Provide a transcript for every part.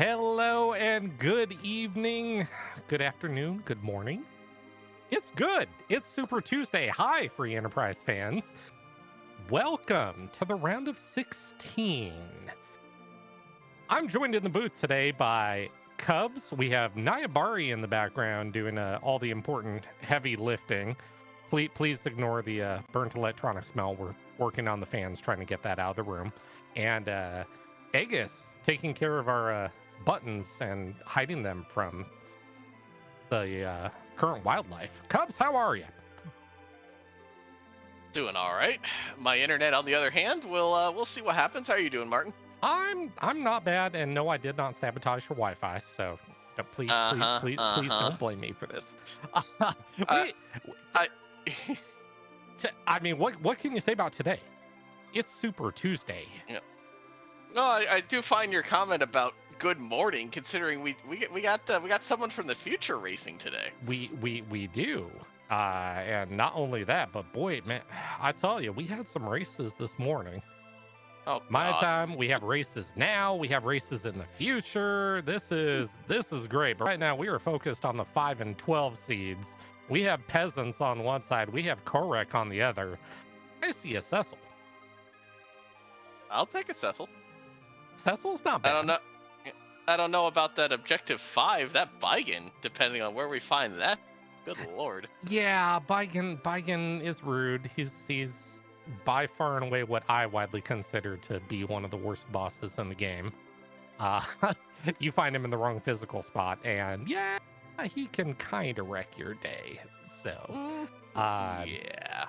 Hello and good evening, good afternoon, good morning. It's good. It's Super Tuesday. Hi, Free Enterprise fans. Welcome to the round of 16. I'm joined in the booth today by Cubs. We have Nayabari in the background doing all the important heavy lifting. Please ignore the burnt electronic smell. We're working on the fans, trying to get that out of the room. And Aegis taking care of our buttons and hiding them from the current wildlife. Cubs, how are you? Doing all right. My internet, on the other hand, we'll see what happens. How are you doing, Martin? I'm not bad, and no, I did not sabotage your Wi-Fi. So please don't blame me for this. I mean, what can you say about today? It's Super Tuesday. Yeah. No, I do find your comment about good morning, considering we got someone from the future racing today. We do. And not only that, but boy, man, I tell you, we had some races this morning. Oh, my time, we have races now, we have races in the future. This is great. But right now we are focused on the 5 and 12 seeds. We have Peasants on one side, we have Kohrek on the other. I see a Cecil. I'll take a Cecil. Cecil's not bad. I don't know about that objective 5, that Bigen, depending on where we find that. Good lord. Yeah, Bigen is rude. He's by far and away what I widely consider to be one of the worst bosses in the game. You find him in the wrong physical spot, and yeah, he can kind of wreck your day. So, yeah.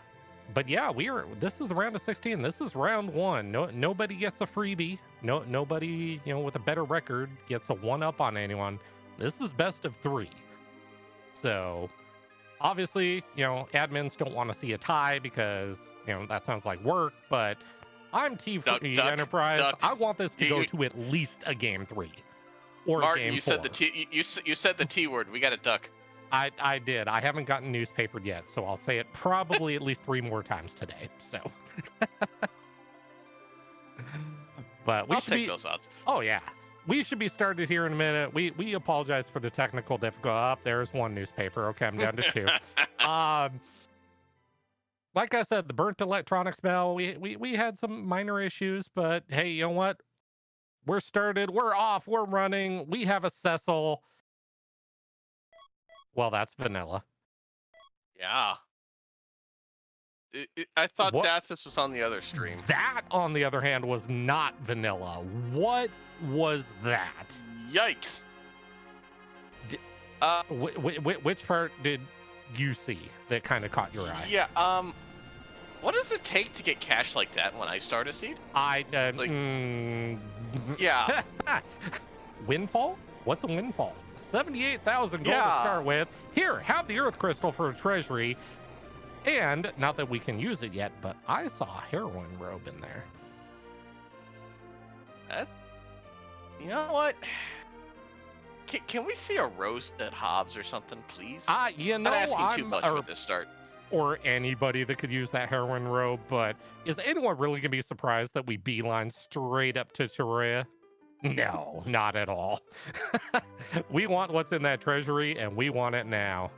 But yeah, this is the round of 16. This is round 1. Nobody gets a freebie. Nobody, with a better record gets a 1-up on anyone. This is best of 3. So, obviously, admins don't want to see a tie because, that sounds like work, but I'm Team Free Enterprise. I want this to go to at least a game 3 or Martin, a game 4. You said the T word. We got a duck. I did. I haven't gotten newspapered yet, so I'll say it probably at least 3 more times today. So, but I'll take those odds. Oh yeah, we should be started here in a minute. We apologize for the technical difficulty. There's 1 newspaper. Okay, I'm down to 2. Like I said, the burnt electronic smell. We had some minor issues, but hey, you know what? We're started. We're off. We're running. We have a Cecil. Well, that's vanilla. Yeah. I thought this was on the other stream. That, on the other hand, was not vanilla. What was that? Yikes. Which part did you see that kind of caught your eye? Yeah, what does it take to get cash like that when I start a seed? Yeah. Windfall? What's a windfall? 78,000 gold to start with. Here, have the Earth Crystal for a treasury. And, not that we can use it yet, but I saw a heroin robe in there. You know what? Can we see a roast at Hobbs or something, please? I'm not asking too much with this start. Or anybody that could use that heroin robe, but is anyone really going to be surprised that we beeline straight up to Charea? No, not at all. We want what's in that treasury, and we want it now.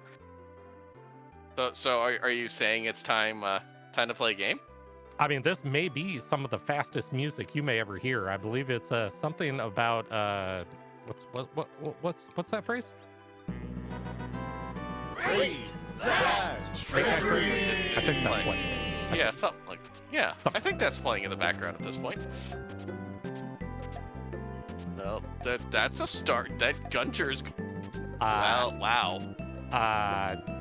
So are you saying it's time to play a game? I mean, this may be some of the fastest music you may ever hear. I believe it's something about what's that phrase? Raise that treasury. I think that's what it is. Yeah, something like I think that's playing in the background at this point. No, that's a start. That Gunter's. Wow.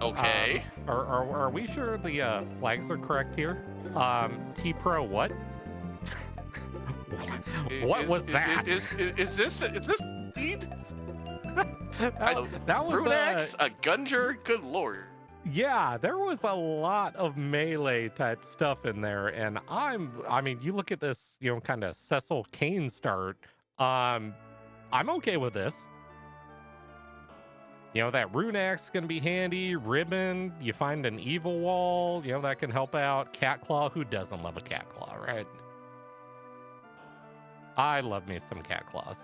Okay. Are we sure the flags are correct here? T-Pro, what? What was that? Is this lead? That was Brunex, a Gunter. Good lord. Yeah, there was a lot of melee type stuff in there, and I mean, you look at this, kind of Cecil Kane start. I'm okay with this. That rune axe is going to be handy. Ribbon, you find an evil wall, that can help out. Cat claw, who doesn't love a cat claw, right? I love me some cat claws.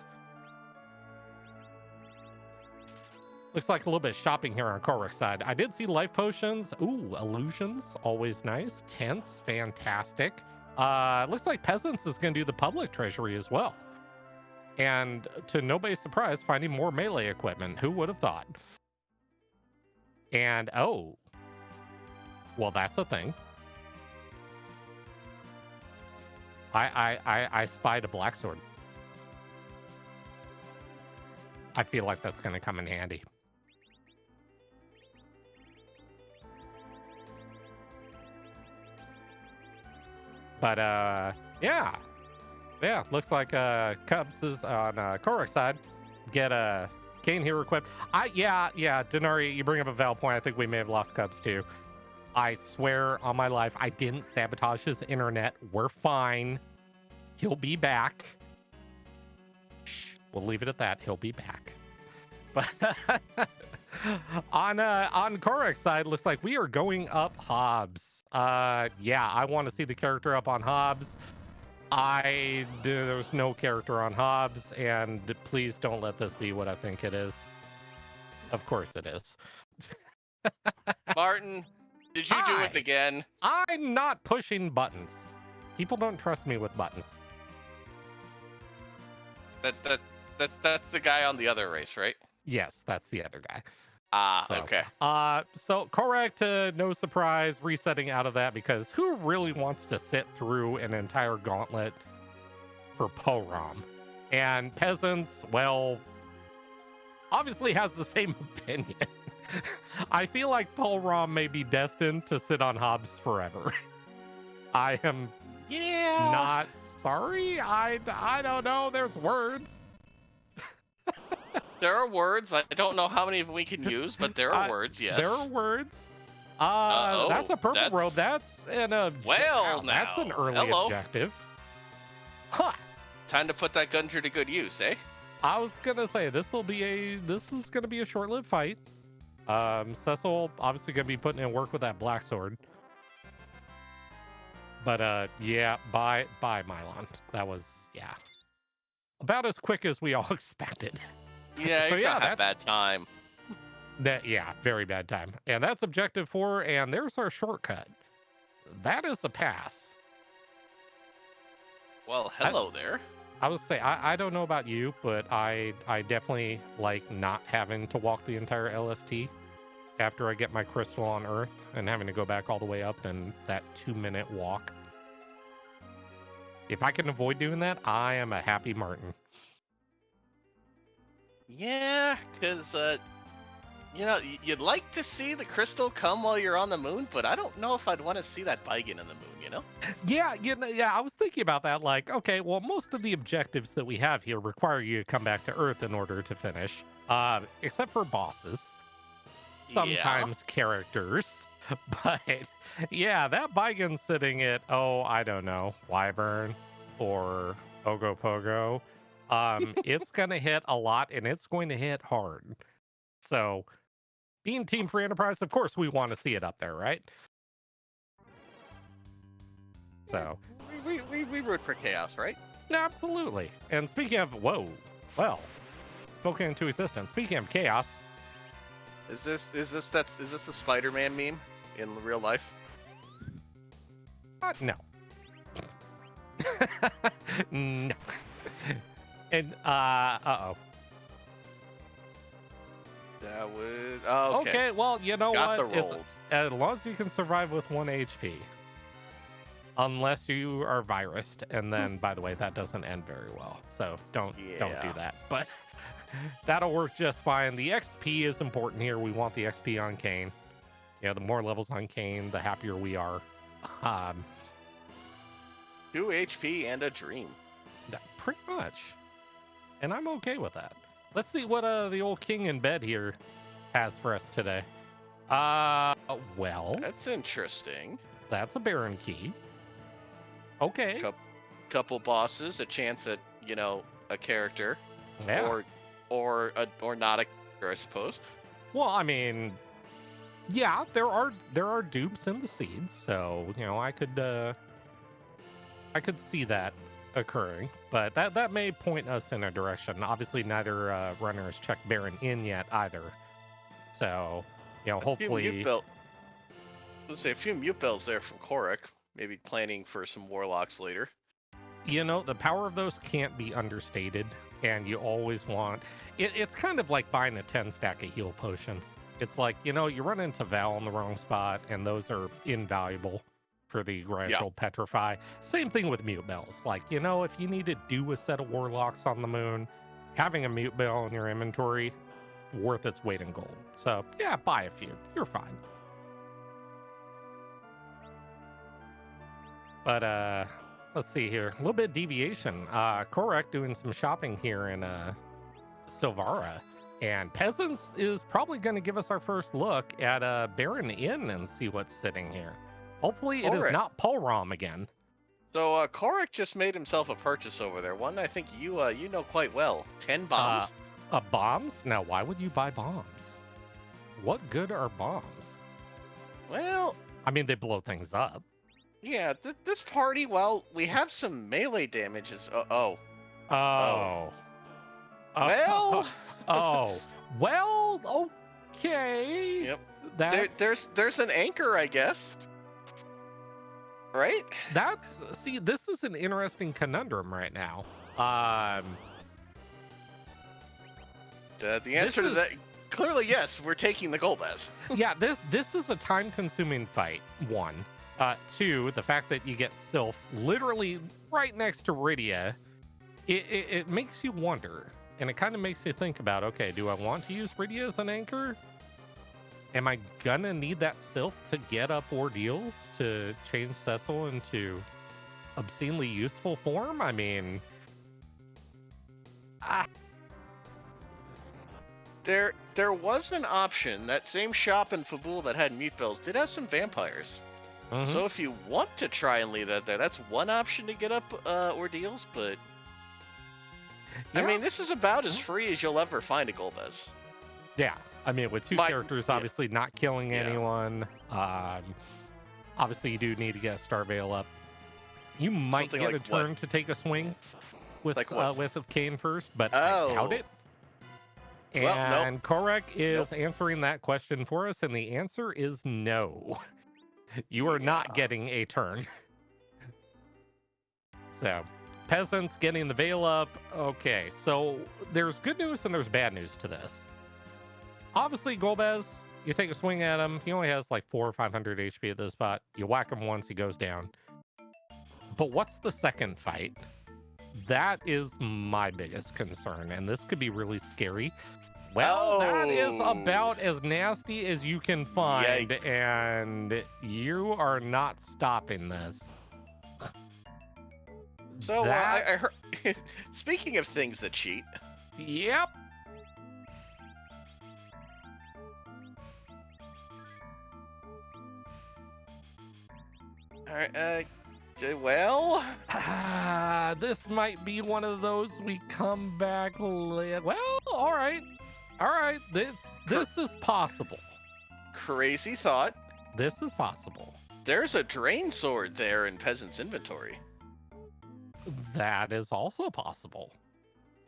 Looks like a little bit of shopping here on Kohrek's side. I did see life potions. Ooh, illusions, always nice. Tents, fantastic. Looks like Peasants is going to do the public treasury as well. And to nobody's surprise, finding more melee equipment. Who would have thought? And oh, well, that's a thing. I spied a black sword. I feel like that's going to come in handy. But yeah, looks like Cubs is on Kohrek's side. Get a Kane here equipped. Yeah, Denari, you bring up a valid point. I think we may have lost Cubs too. I swear on my life, I didn't sabotage his internet. We're fine. He'll be back. Shh, we'll leave it at that. He'll be back. But on Kohrek's side, looks like we are going up Hobbs. Yeah, I want to see the character up on Hobbs. There's no character on Hobbs, and please don't let this be what I think it is. Of course it is. Martin, did you do it again? I'm not pushing buttons. People don't trust me with buttons. That's the guy on the other race, right? Yes, that's the other guy. Okay. So correct, no surprise, resetting out of that, because who really wants to sit through an entire gauntlet for Porom? And Peasants, well, obviously has the same opinion. I feel like Porom may be destined to sit on Hobbs forever. I am not sorry. I don't know. There's words. There are words. I don't know how many of we can use, but there are words, yes. There are words. That's a purple robe. That's an objective. Well, now. That's an early objective. Huh. Time to put that gunter to good use, eh? I was gonna say this is gonna be a short-lived fight. Cecil obviously gonna be putting in work with that black sword. But yeah, bye Mylon. That was about as quick as we all expected. Yeah, so you're gonna have bad time. Very bad time. And that's objective 4, and there's our shortcut. That is a pass. Well, hello there. I would say I don't know about you, but I definitely like not having to walk the entire LST after I get my crystal on Earth and having to go back all the way up in that 2-minute walk. If I can avoid doing that, I am a happy Martin. Yeah, because, you'd like to see the crystal come while you're on the moon, but I don't know if I'd want to see that Baigen in the moon, you know? Yeah, I was thinking about that. Like, okay, well, most of the objectives that we have here require you to come back to Earth in order to finish, except for bosses. Sometimes characters. But, yeah, that Baigen sitting at, I don't know, Wyvern or Ogopogo. It's going to hit a lot, and it's going to hit hard. So, being Team Free Enterprise, of course, we want to see it up there, right? So, we root for chaos, right? Absolutely. And speaking of, spoken to assistant. Speaking of chaos, is this a Spider-Man meme in real life? No. No. And uh-oh. That was okay. Well, you know Got what? the rolls. As long as you can survive with 1 HP, unless you are virused, and then by the way, that doesn't end very well. So don't do that. But that'll work just fine. The XP is important here. We want the XP on Kane. The more levels on Kane, the happier we are. 2 HP and a dream. Pretty much. And I'm okay with that. Let's see what the old king in bed here has for us today. Well, that's interesting. That's a Baron key. Okay. Couple bosses, a chance at, a character. Yeah. Or not a character, I suppose. Well, I mean, yeah, there are dupes in the seeds, so I could see that occurring, but that may point us in a direction. Obviously, neither runner has checked Baron in yet either, So, A few hopefully, mute bell. Let's say a few mute bells there from Kohrek. Maybe planning for some warlocks later. the power of those can't be understated, and you always want it's kind of like buying a 10 stack of heal potions. It's like, you run into Val in the wrong spot, and those are invaluable for the gradual petrify. Same thing with mute bells. Like, if you need to do a set of warlocks on the moon, having a mute bell in your inventory, worth its weight in gold. So, yeah, buy a few. You're fine. But, let's see here. A little bit of deviation. Kohrek doing some shopping here in Silvara. And Peasants is probably going to give us our first look at Baron Inn and see what's sitting here. Hopefully it is Kohrek. not Polrom again. So Kohrek just made himself a purchase over there. One I think you know quite well. 10 bombs. Bombs? Now, why would you buy bombs? What good are bombs? Well, I mean, they blow things up. yeah, this party, well, we have some melee damages. Oh. Well, Oh. Well, okay. Yep. That's, there's an anchor, I guess. Right? see, this is an interesting conundrum right now. The answer to that, clearly yes, we're taking the Golbez. Yeah, this is a time-consuming fight, one. Two, the fact that you get Sylph literally right next to Rydia, it makes you wonder, and it kind of makes you think about, okay, do I want to use Rydia as an anchor? Am I gonna need that Sylph to get up ordeals to change Cecil into obscenely useful form? I mean, There was an option. That same shop in Fabul that had mute bells did have some vampires. So if you want to try and leave that there, that's one option to get up ordeals, but yeah. I mean, this is about as free as you'll ever find a Golbez. Yeah, I mean, with two characters obviously not killing anyone, obviously you do need to get a Star Veil up. You might Something get like a turn to take a swing with Like what? with Kane first, but I doubt it. Well, And Kohrek is answering that question for us, and the answer is no. You are not getting a turn. So, Peasants getting the Veil up. Okay, so there's good news and there's bad news to this. Obviously, Golbez, you take a swing at him. He only has like 400 or 500 HP at this spot. You whack him once, he goes down. But what's the second fight? That is my biggest concern, and this could be really scary. Well, that is about as nasty as you can find, and you are not stopping this. So I heard. Speaking of things that cheat. Yep. All right. Well, this might be one of those we come back. Well, all right. This is possible. Crazy thought. This is possible. There's a drain sword there in Peasant's inventory. That is also possible.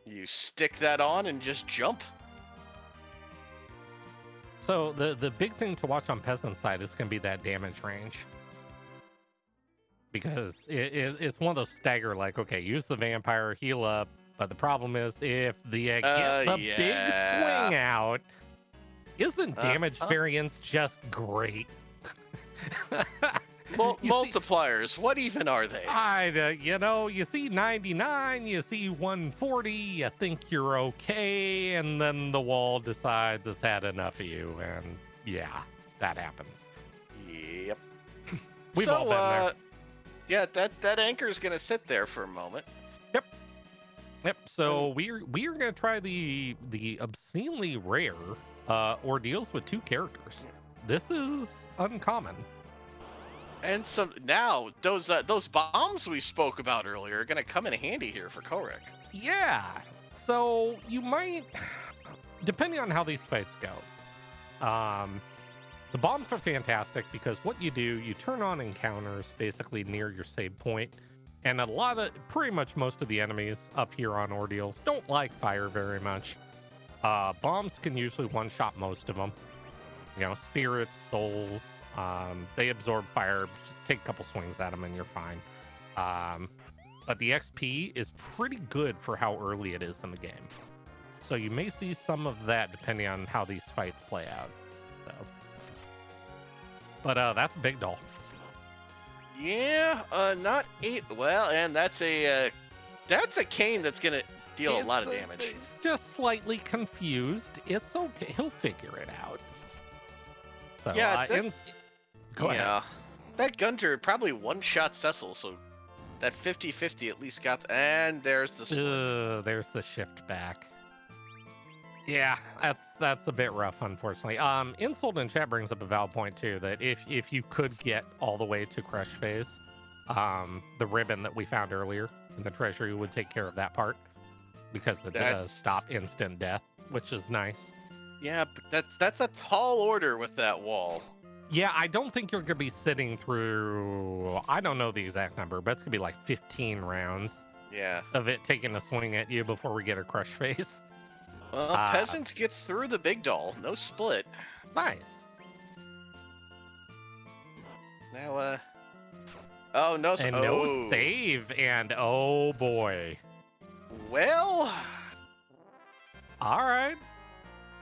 You stick that on and just jump. So the big thing to watch on Peasant's side is going to be that damage range. Because it's one of those stagger, like, okay, use the vampire, heal up. But the problem is, if the get the big swing out, isn't damage variance just great? Multipliers, what even are they? You see 99, you see 140, you think you're okay, and then the wall decides it's had enough of you, and yeah, that happens. Yep. We've all been there. Yeah, that anchor is gonna sit there for a moment. Yep. So we are gonna try the obscenely rare ordeals with two characters. This is uncommon. And now those bombs we spoke about earlier are gonna come in handy here for Kohrek. Yeah. So you might, depending on how these fights go, the bombs are fantastic because what you do, you turn on encounters basically near your save point. And pretty much most of the enemies up here on ordeals don't like fire very much. Bombs can usually one-shot most of them. spirits, souls. They absorb fire. Just take a couple swings at them and you're fine. But the XP is pretty good for how early it is in the game. So you may see some of that depending on how these fights play out. So. But that's a big doll. Yeah, not 8. Well, and that's a cane that's gonna deal a lot of damage. Just slightly confused. It's okay. He'll figure it out. So yeah, go ahead. That Gunter probably one-shot Cecil, so that 50-50 at least got. And there's the split. There's the shift back. Yeah, that's a bit rough, unfortunately. Insult in chat brings up a valid point too, that if you could get all the way to crush phase, the ribbon that we found earlier in the treasury would take care of that part, because it does stop instant death, which is nice. Yeah, but that's a tall order with that wall. Yeah, I don't think you're gonna be sitting through, I don't know the exact number, but it's gonna be like 15 rounds. Yeah. Of it taking a swing at you before we get a crush phase. Well, Peasants gets through the big doll. No split. Nice. Now, oh, no. And no save, and oh boy. Well. All right.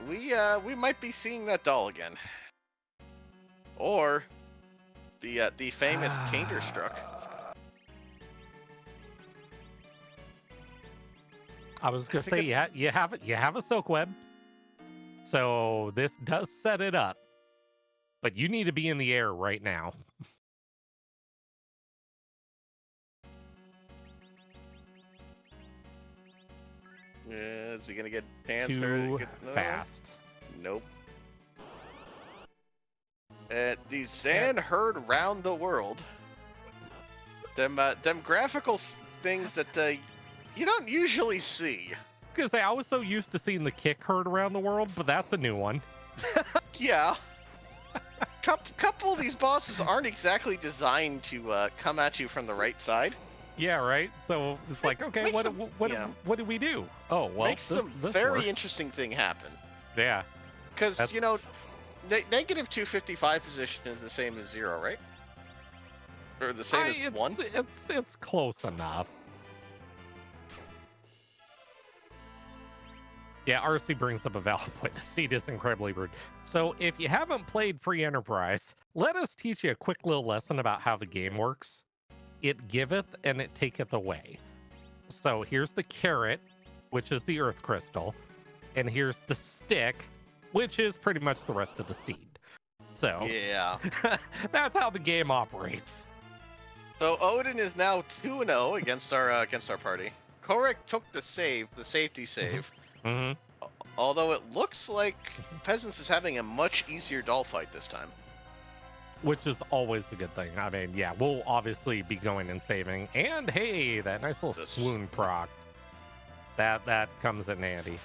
We might be seeing that doll again. Or the famous Canderstruck. I was gonna say, yeah, you have a silk web, so this does set it up, but you need to be in the air right now. Is he gonna get pants? Too fast. Nope. The Zan heard round the world. Them graphical things that you don't usually see. Because I was so used to seeing the kick heard around the world, but that's a new one. Yeah. Couple of these bosses aren't exactly designed to come at you from the right side. Yeah, right. So it's like, okay, what do we do? Oh, well, makes some very interesting thing happen. Yeah. Because negative 255 position is the same as 0, right? Or the same as 1? It's close enough. Yeah, RC brings up a valid point. The seat is incredibly rude. So if you haven't played Free Enterprise, let us teach you a quick little lesson about how the game works. It giveth and it taketh away. So here's the carrot, which is the earth crystal. And here's the stick, which is pretty much the rest of the seed. So yeah, that's how the game operates. So Odin is now 2-0 against our party. Kohrek took the safety save. Mm-hmm. Although it looks like Peasants is having a much easier doll fight this time. Which is always a good thing. I mean, yeah, we'll obviously be going and saving. And hey, that nice little swoon proc. That comes in handy.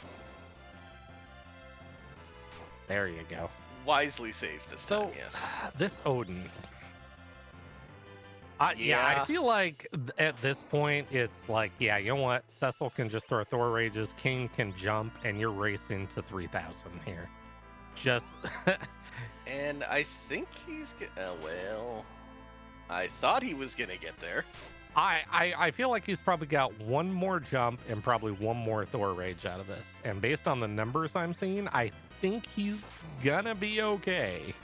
There you go. Wisely saves this time, yes. This Odin. I feel like at this point, it's like, yeah, you know what? Cecil can just throw Thor Rages, King can jump, and you're racing to 3,000 here. Just... And I think he's... well... I thought he was going to get there. I feel like he's probably got one more jump and probably one more Thor Rage out of this. And based on the numbers I'm seeing, I think he's gonna be okay.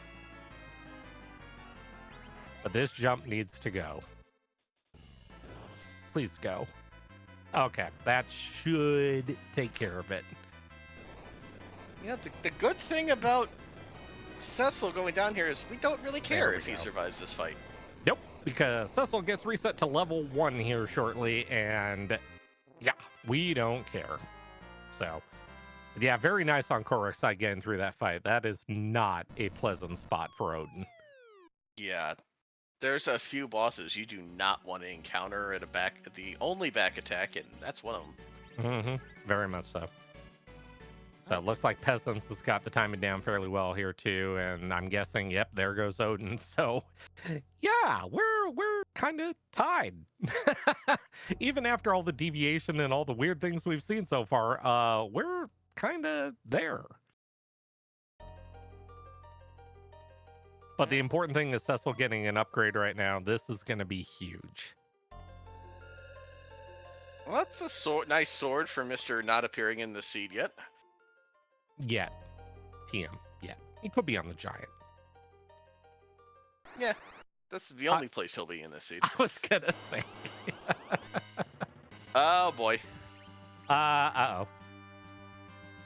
But this jump needs to go. Please go. Okay, that should take care of it. Yeah, the good thing about Cecil going down here is we don't really care if he survives this fight. Nope, because Cecil gets reset to level 1 here shortly, and yeah, we don't care. So, yeah, very nice on Kohrek's side getting through that fight. That is not a pleasant spot for Odin. Yeah, there's a few bosses you do not want to encounter at the only back attack, and that's one of them. Mm-hmm. Very much so. So it looks like Peasants has got the timing down fairly well here too, and I'm guessing, yep, there goes Odin. So, yeah, we're kind of tied. Even after all the deviation and all the weird things we've seen so far, we're kind of there. But the important thing is Cecil getting an upgrade right now. This is going to be huge. Well, that's a nice sword for Mr. Not appearing in the seed yet. Yeah. TM. Yeah. He could be on the giant. Yeah. That's the only place he'll be in the seed. I was going to say. Oh, boy. Uh-oh.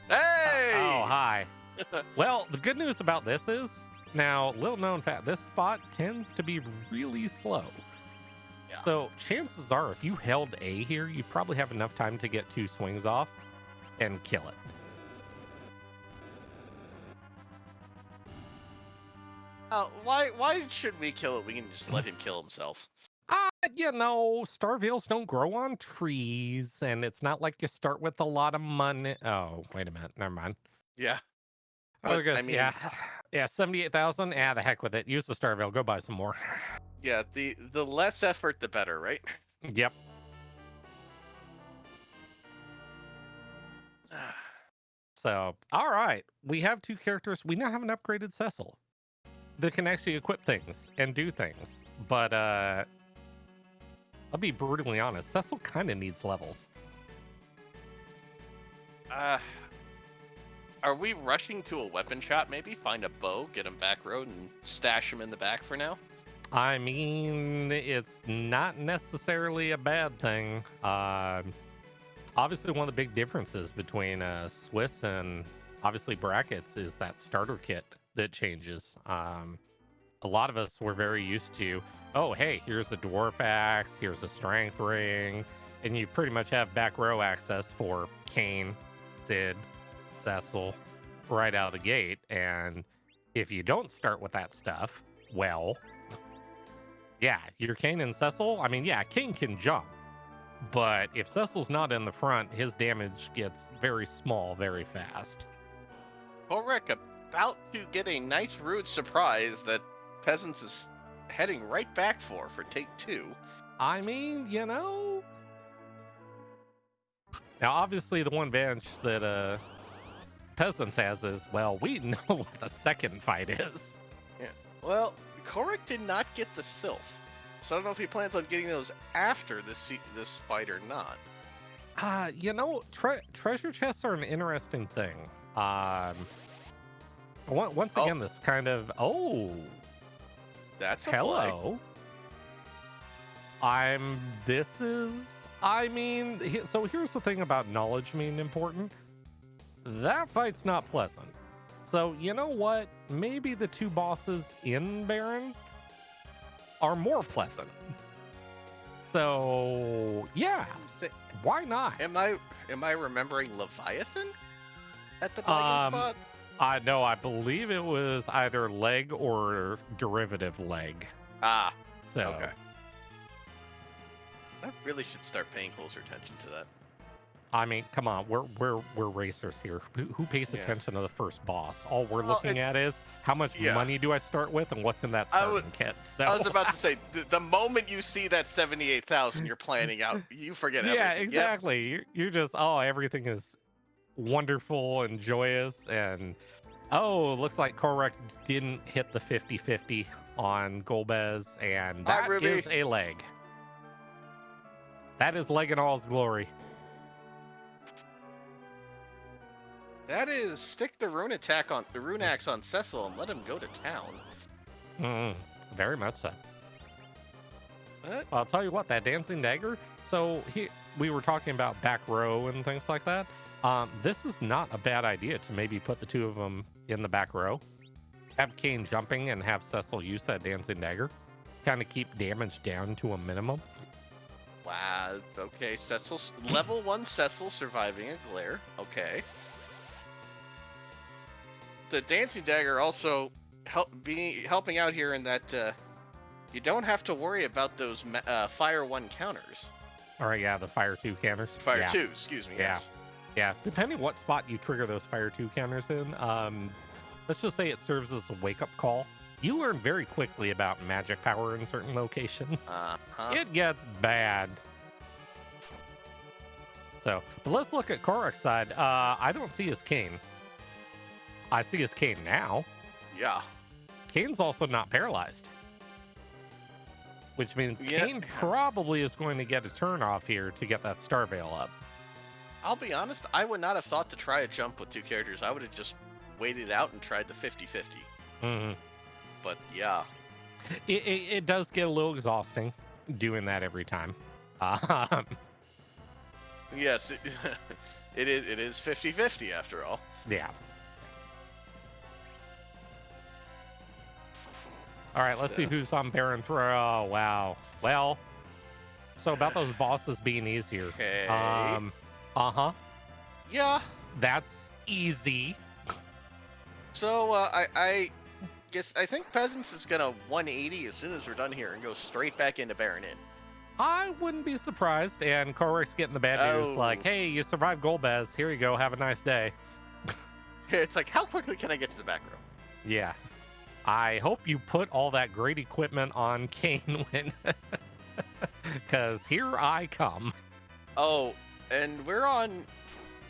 Hey! Oh, hi. Well, the good news about this is, now, little known fact, this spot tends to be really slow. Yeah. So chances are, if you held A here, you probably have enough time to get 2 swings off and kill it. Why should we kill it? We can just let him kill himself. Starveils don't grow on trees, and it's not like you start with a lot of money. Oh, wait a minute. Never mind. Yeah. Oh, yeah, 78,000. Yeah, the heck with it. Use the Starveil. Go buy some more. Yeah, the less effort, the better, right? Yep. So, all right. We have 2 characters. We now have an upgraded Cecil that can actually equip things and do things. But, I'll be brutally honest. Cecil kind of needs levels. Are we rushing to a weapon shop, maybe? Find a bow, get him back road, and stash him in the back for now? I mean, it's not necessarily a bad thing. Obviously, one of the big differences between Swiss and obviously brackets is that starter kit that changes. A lot of us were very used to, oh, hey, here's a dwarf axe, here's a strength ring, and you pretty much have back row access for Kane, Sid, Cecil, right out of the gate. And if you don't start with that stuff, well, yeah, you're Kane and Cecil. I mean, yeah, Kane can jump, but if Cecil's not in the front, his damage gets very small very fast. Kohrek about to get a nice rude surprise that Peasants is heading right back for take 2. I mean, now obviously the one bench that Peasants has is, well, we know what the second fight is. Yeah. Well, Kohrek did not get the Sylph, so I don't know if he plans on getting those after this fight or not. Treasure chests are an interesting thing. Once again, this kind of that's a hello. Play. So here's the thing about knowledge being important. That fight's not pleasant. So you know what? Maybe the 2 bosses in Baron are more pleasant. So yeah, why not? Am I remembering Leviathan at the dragon spot? No, I believe it was either leg or derivative leg. Ah, so okay. I really should start paying closer attention to that. I mean, come on, we're racers here. Who pays attention to the first boss? All we're looking at is how much money do I start with and what's in that starting kit. So I was about to say, the moment you see that 78,000, you're planning out. You forget everything. Yeah, exactly. Yep. You're just everything is wonderful and joyous, and looks like Kohrek didn't hit the 50-50 on Golbez, and that is a leg. That is leg in all its glory. That is stick the rune axe on Cecil and let him go to town. Very much so. I'll tell you what, that dancing dagger. So we were talking about back row and things like that. This is not a bad idea to maybe put the 2 of them in the back row. Have Kane jumping and have Cecil use that dancing dagger. Kind of keep damage down to a minimum. Wow. Okay, Cecil's level 1 Cecil surviving a glare. Okay. The dancing dagger also helping out here in that you don't have to worry about those fire 1 counters. All right, yeah, the fire 2 counters. Fire 2, excuse me. Yeah. Yes. Yeah, depending what spot you trigger those fire 2 counters in, let's just say it serves as a wake-up call. You learn very quickly about magic power in certain locations. It gets bad. So, but let's look at Kohrek's side. I don't see his Kane. I see his Kane now. Yeah. Kane's also not paralyzed. Which means Kane probably is going to get a turn off here to get that Star Veil up. I'll be honest, I would not have thought to try a jump with 2 characters. I would have just waited out and tried the 50-50. Mm-hmm. But yeah. It does get a little exhausting doing that every time. Yes, it is 50-50 after all. Yeah. All right, let's see who's on Baron Throw. Oh, wow. Well, so about those bosses being easier. Okay. Uh-huh. Yeah. That's easy. So, I think Peasants is going to 180 as soon as we're done here and go straight back into Baron Inn. I wouldn't be surprised. And Kohrek's getting the bad news. Like, hey, you survived Golbez. Here you go. Have a nice day. It's like, how quickly can I get to the back row? Yeah. I hope you put all that great equipment on Kane when... Because here I come. Oh, and we're on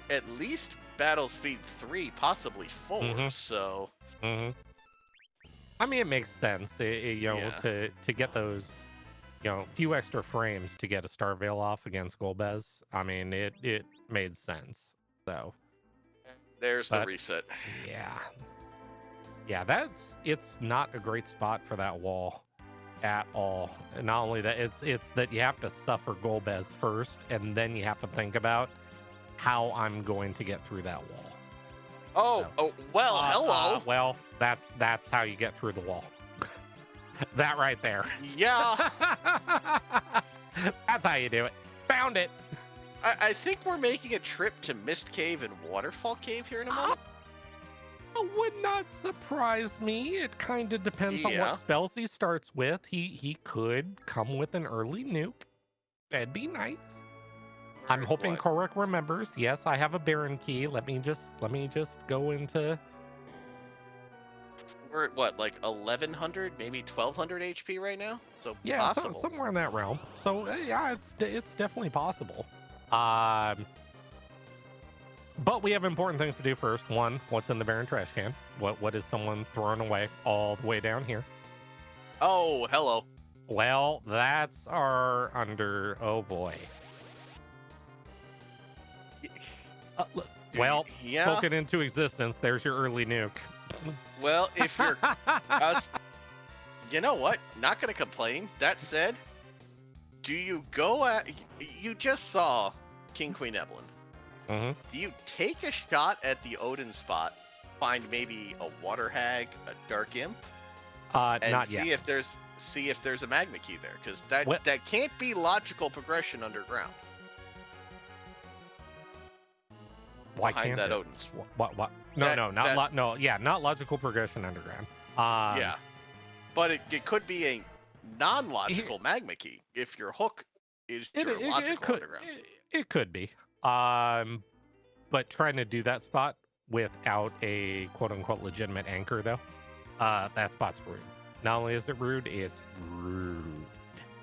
at least battle speed 3, possibly 4, so... Mm-hmm. I mean, it makes sense, to get those, few extra frames to get a Star Veil off against Golbez. I mean, it made sense, so... There's the reset. Yeah. Yeah, it's not a great spot for that wall at all. And not only that, it's that you have to suffer Golbez first, and then you have to think about how I'm going to get through that wall. Hello. Well, that's how you get through the wall. That right there. Yeah. That's how you do it. Found it. I think we're making a trip to Mist Cave and Waterfall Cave here in a moment. It would not surprise me. It kind of depends on what spells he starts with. He could come with an early nuke. That'd be nice. I'm hoping Kohrek remembers. Yes, I have a Baron key. Let me just go into... We're at what, like 1100, maybe 1200 HP right now? So yeah, possible. Somewhere in that realm. So yeah, it's definitely possible. But we have important things to do first. One, what's in the Baron trash can? What is someone throwing away all the way down here? Oh, hello. Well, that's our under... Oh, boy. Spoken into existence. There's your early nuke. Well, if you're... you know what? Not going to complain. That said, do you go at... You just saw King Queen Evelyn. Mm-hmm. Do you take a shot at the Odin spot, find maybe a Water Hag, a Dark Imp, and not see yet. if there's a Magma Key there? Because that can't be logical progression underground. Why behind can't that it? Odin's? What? Not logical progression underground. Yeah, but it could be a non-logical Magma Key if your hook is logical underground. It could be. But trying to do that spot without a quote-unquote legitimate anchor, though, that spot's rude. Not only is it rude, it's rude.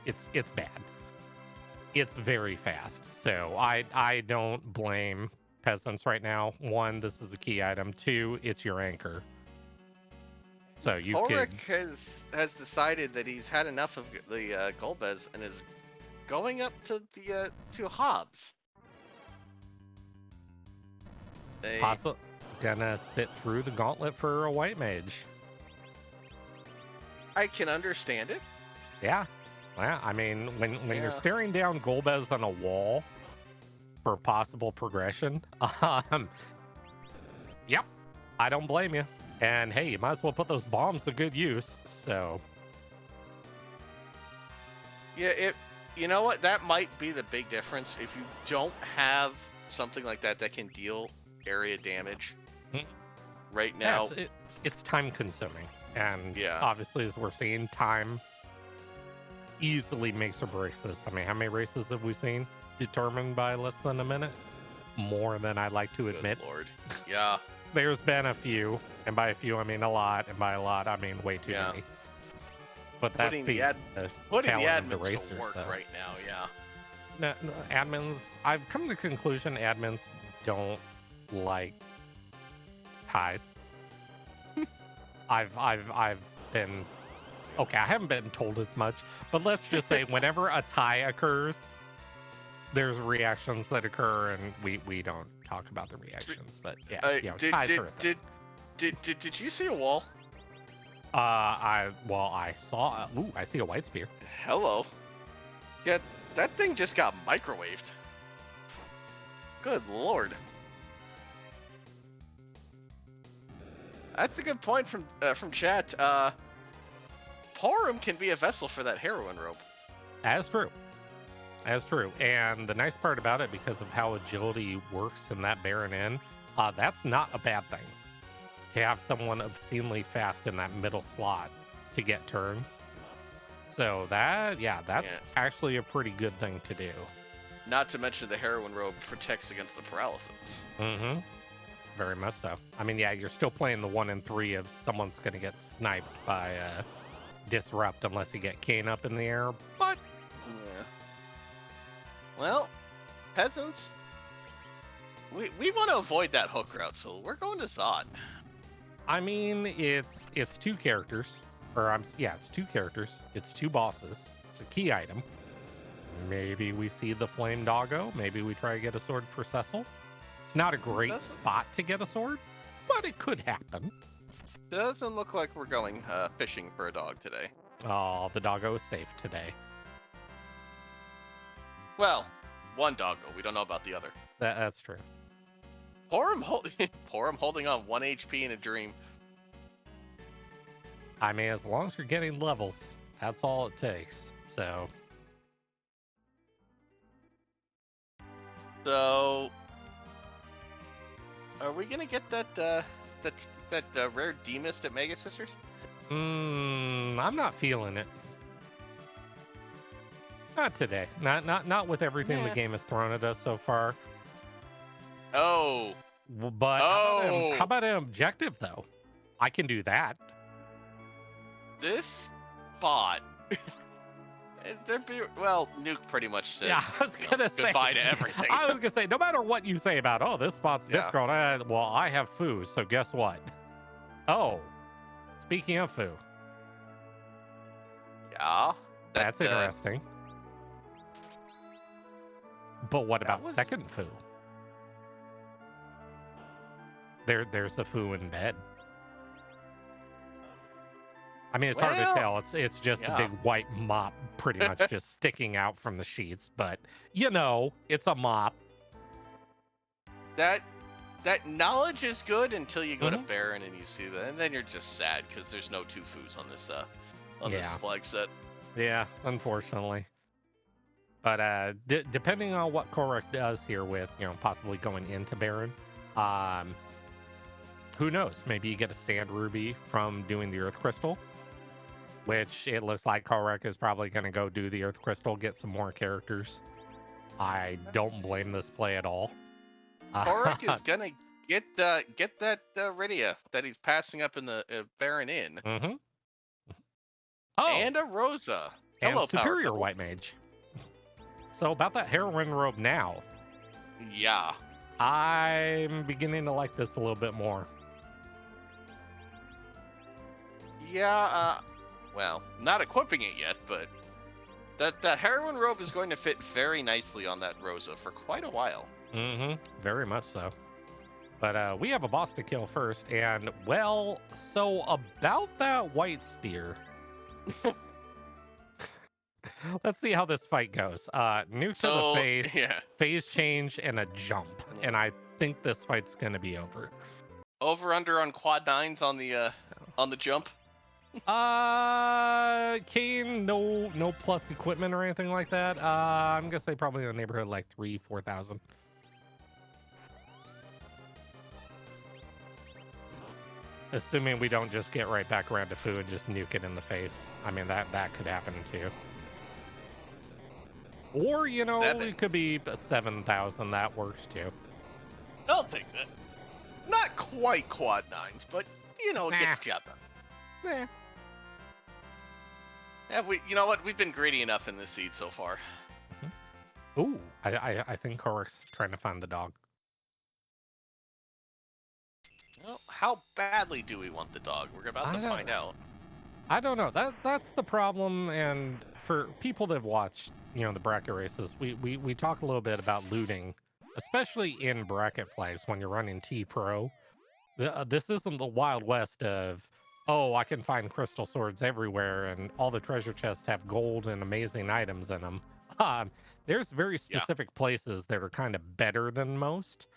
It's bad. It's very fast. So I don't blame Peasants right now. One, this is a key item. Two, it's your anchor. So you Kohrek has decided that he's had enough of the Golbez and is going up to the to Hobbs. Gonna sit through the gauntlet for a white mage. I can understand it. Yeah. I mean, when you're staring down Golbez on a wall for possible progression, yep, I don't blame you. And hey, you might as well put those bombs to good use. So, yeah, you know what? That might be the big difference. If you don't have something like that can deal area damage right now, it's time consuming, and obviously, as we're seeing, time easily makes or breaks this. I mean, how many races have we seen determined by less than a minute? More than I'd like to admit. Good Lord. Yeah. There's been a few, and by a few I mean a lot, and by a lot I mean way too many. But that's putting the admins to work though. Right now, No, admins. I've come to the conclusion admins don't like ties. I've been... Okay, I haven't been told as much, but let's just say whenever a tie occurs, there's reactions that occur, and we don't talk about the reactions. But yeah, ties are a thing. Did you see a wall? I saw. Ooh, I see a white spear. Hello. Yeah, that thing just got microwaved. Good lord. That's a good point from chat. Porum can be a vessel for that heroin rope. That's true. That's true. And the nice part about it, because of how agility works in that Baron Inn, that's not a bad thing. To have someone obscenely fast in that middle slot to get turns. So that's actually a pretty good thing to do. Not to mention the heroin rope protects against the paralysis. Mm-hmm. Very much so. I mean, yeah, you're still playing the 1 in 3 of someone's going to get sniped by Disrupt unless you get Kane up in the air, but... Yeah. Well, Peasants, we want to avoid that hook route, so we're going to Zod. I mean, it's 2 characters. It's 2 characters. It's 2 bosses. It's a key item. Maybe we see the Flame Doggo. Maybe we try to get a sword for Cecil. It's not a great spot to get a sword, but it could happen. Doesn't look like we're going fishing for a dog today. Oh, the doggo is safe today. Well, 1 doggo. We don't know about the other. That's true. Porum holding on 1 HP in a dream. I mean, as long as you're getting levels, that's all it takes. So, are we gonna get that rare D-Mist at Mega Sisters? I'm not feeling it. Not today. Not with everything the game has thrown at us so far. Oh. But how about an objective, though? I can do that. This spot... Nuke pretty much says I was gonna say goodbye to everything. I was gonna say, no matter what you say about, this spot's difficult, I have Foo, so guess what? Oh, speaking of Foo. Yeah. That's interesting. But what about second Foo? There's a Foo in bed. I mean, it's hard to tell. It's just a big white mop pretty much just sticking out from the sheets. But, it's a mop. That knowledge is good until you go to Baron and you see that. And then you're just sad because there's no 2 Foos on this this flag set. Yeah, unfortunately. But depending on what Kohrek does here with, possibly going into Baron, who knows? Maybe you get a Sand Ruby from doing the Earth Crystal, which it looks like Kohrek is probably going to go do the Earth Crystal, get some more characters. I don't blame this play at all. Kohrek is going to get that Rydia that he's passing up in the Baron Inn. Mm-hmm. Oh, and a Rosa. Hello, and Superior White Mage. So about that heroin robe now. Yeah. I'm beginning to like this a little bit more. Yeah, not equipping it yet, but that heroin robe is going to fit very nicely on that Rosa for quite a while. Mm-hmm. Very much so. But we have a boss to kill first, and so about that white spear. Let's see how this fight goes. Nuke to the face, phase change, and a jump. And I think this fight's gonna be over. Over under on quad 9s on the jump. Kane, no plus equipment or anything like that. I'm gonna say probably in the neighborhood like 3,000-4,000. Assuming we don't just get right back around to Foo and just nuke it in the face. I mean, that could happen too. Or, it could be 7,000. That works too. I'll take that. Not quite quad 9s, but, it gets the job done. Yeah, you know what? We've been greedy enough in this seed so far. Mm-hmm. Ooh, I think Kohrek's trying to find the dog. Well, how badly do we want the dog? We're about to find out. I don't know. That's the problem. And for people that have watched, the bracket races, we talk a little bit about looting, especially in bracket flags when you're running T Pro. This isn't the Wild West of, oh, I can find crystal swords everywhere and all the treasure chests have gold and amazing items in them. There's very specific places that are kind of better than most.